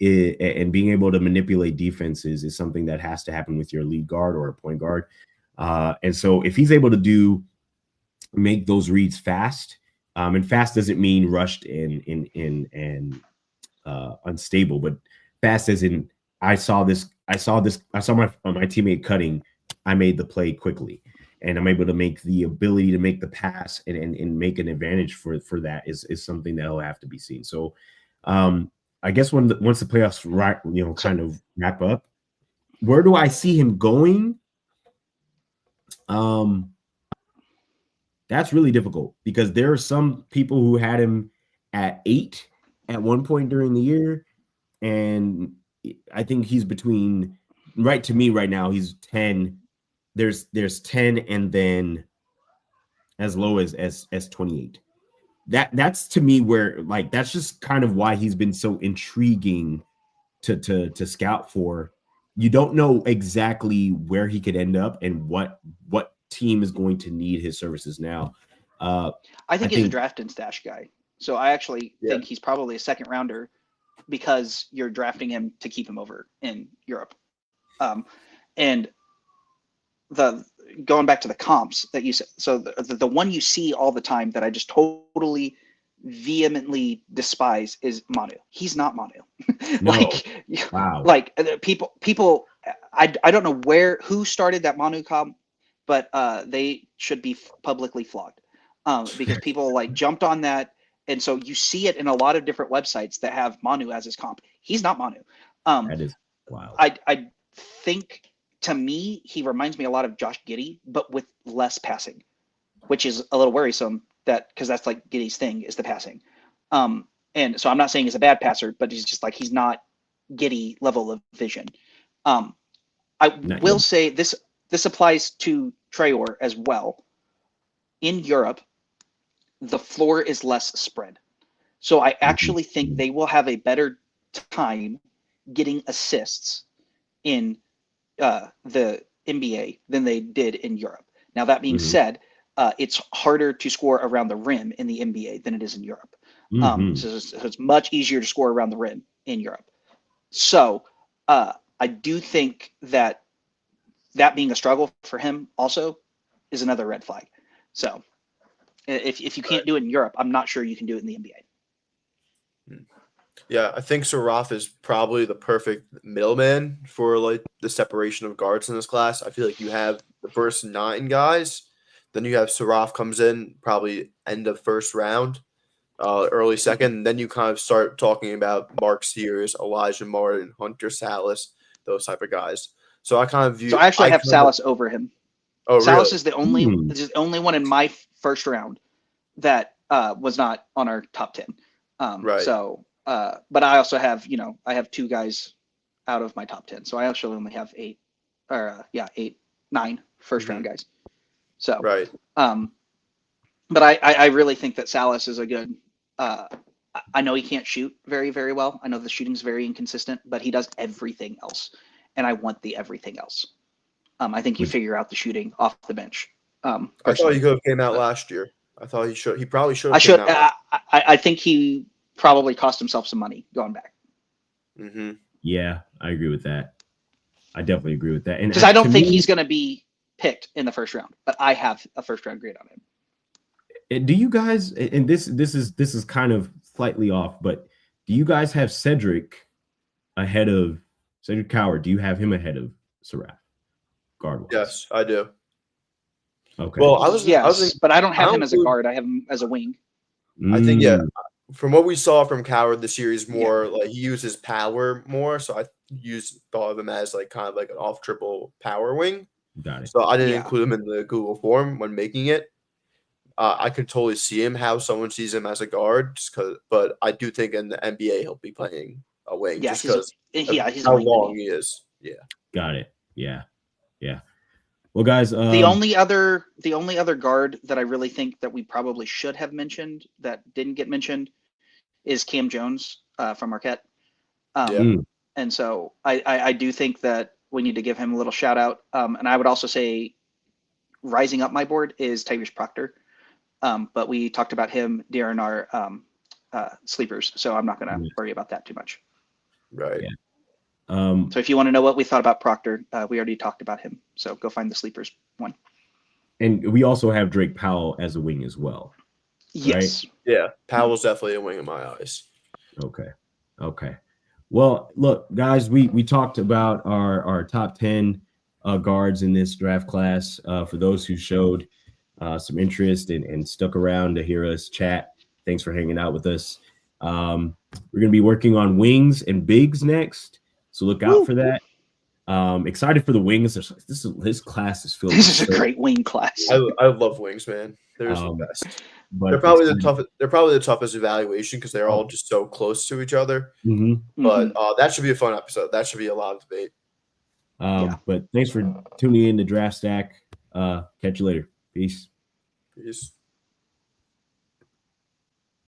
and being able to manipulate defenses is something that has to happen with your lead guard or a point guard. And so if he's able to make those reads fast, and fast doesn't mean rushed and unstable, but fast as in I saw my teammate cutting, I made the play quickly, and I'm able to make the ability to make the pass and make an advantage for that is something that'll have to be seen. So I guess once the playoffs kind of wrap up, where do I see him going? That's really difficult because there are some people who had him at 8 at one point during the year, and I think he's between to me right now he's 10. There's 10 and then as low as 28. That's to me where like that's just kind of why he's been so intriguing to scout for. You don't know exactly where he could end up and what team is going to need his services now. I think he's a draft and stash guy. So I actually think he's probably a second rounder because you're drafting him to keep him over in Europe. And going back to the comps that you said, so the one you see all the time that I just totally vehemently despise is Manu. He's not Manu. No. Wow. Like people I don't know who started that Manu comp, but they should be publicly flogged because people like jumped on that. And so you see it in a lot of different websites that have Manu as his comp. He's not Manu. That is wild. I think to me, he reminds me a lot of Josh Giddey, but with less passing, which is a little worrisome because that's like Giddey's thing is the passing. And so I'm not saying he's a bad passer, but he's just like, he's not Giddey level of vision. I will say this applies to Traore as well. In Europe, the floor is less spread. So I actually think they will have a better time getting assists in the NBA than they did in Europe. Now, that being said, it's harder to score around the rim in the NBA than it is in Europe. So it's much easier to score around the rim in Europe. So I do think that being a struggle for him also is another red flag. So if you can't do it in Europe, I'm not sure you can do it in the NBA. Yeah, I think Saraf is probably the perfect middleman for like the separation of guards in this class. I feel like you have the first 9 guys, then you have Saraf comes in probably end of first round, early second, and then you kind of start talking about Mark Sears, Elijah Martin, Hunter Salas, those type of guys. So I kind of view. So I actually have Salas over him. Oh, Salas really? is the only one in my first round that was not on our top 10. Right. So, but I also have, I have 2 guys out of my top 10. So I actually only have 9 first round guys. So, right. But I really think that Salas is a good. I know he can't shoot very, very well. I know the shooting's very inconsistent, but he does everything else, and I want the everything else. I think you figure out the shooting off the bench. I thought he could have came out last year. I thought he should. He probably should. I think he probably cost himself some money going back. Mm-hmm. Yeah, I agree with that. I definitely agree with that. And because I don't think he's going to be picked in the first round, but I have a first round grade on him. Do you guys? And this is kind of slightly off, but do you guys have Cedric ahead of Cedric Coward? Do you have him ahead of Saraf? Guard-wise? Yes, I do. Okay. Well, but I don't have him as a guard. I have him as a wing. I think from what we saw from Coward this series, more like he uses power more. So I thought of him as like kind of like an off triple power wing. Got it. So I didn't include him in the Google form when making it. I could totally see him how someone sees him as a guard, but I do think in the NBA he'll be playing a wing just because he's how long he is. Yeah. Got it. Yeah. Well, guys, the only other guard that I really think that we probably should have mentioned that didn't get mentioned is Cam Jones from Marquette. And so I do think that we need to give him a little shout out. And I would also say rising up my board is Tyrese Proctor. But we talked about him during our sleepers, so I'm not going to worry about that too much. Right. Yeah. So if you want to know what we thought about Proctor, we already talked about him. So go find the sleepers one. And we also have Drake Powell as a wing as well. Yes. Yeah. Powell's definitely a wing in my eyes. Okay. Well, look, guys, we talked about our top 10 guards in this draft class. For those who showed some interest and stuck around to hear us chat, thanks for hanging out with us. We're going to be working on wings and bigs next, so look out for that. Excited for the wings. This class is filled. This is a great wing class. I love wings, man. They're the best. But They're probably the toughest. They're probably the toughest evaluation because they're all just so close to each other. Mm-hmm. But that should be a fun episode. That should be a lot of debate. But thanks for tuning in to Draft Stack. Catch you later. Peace. Peace.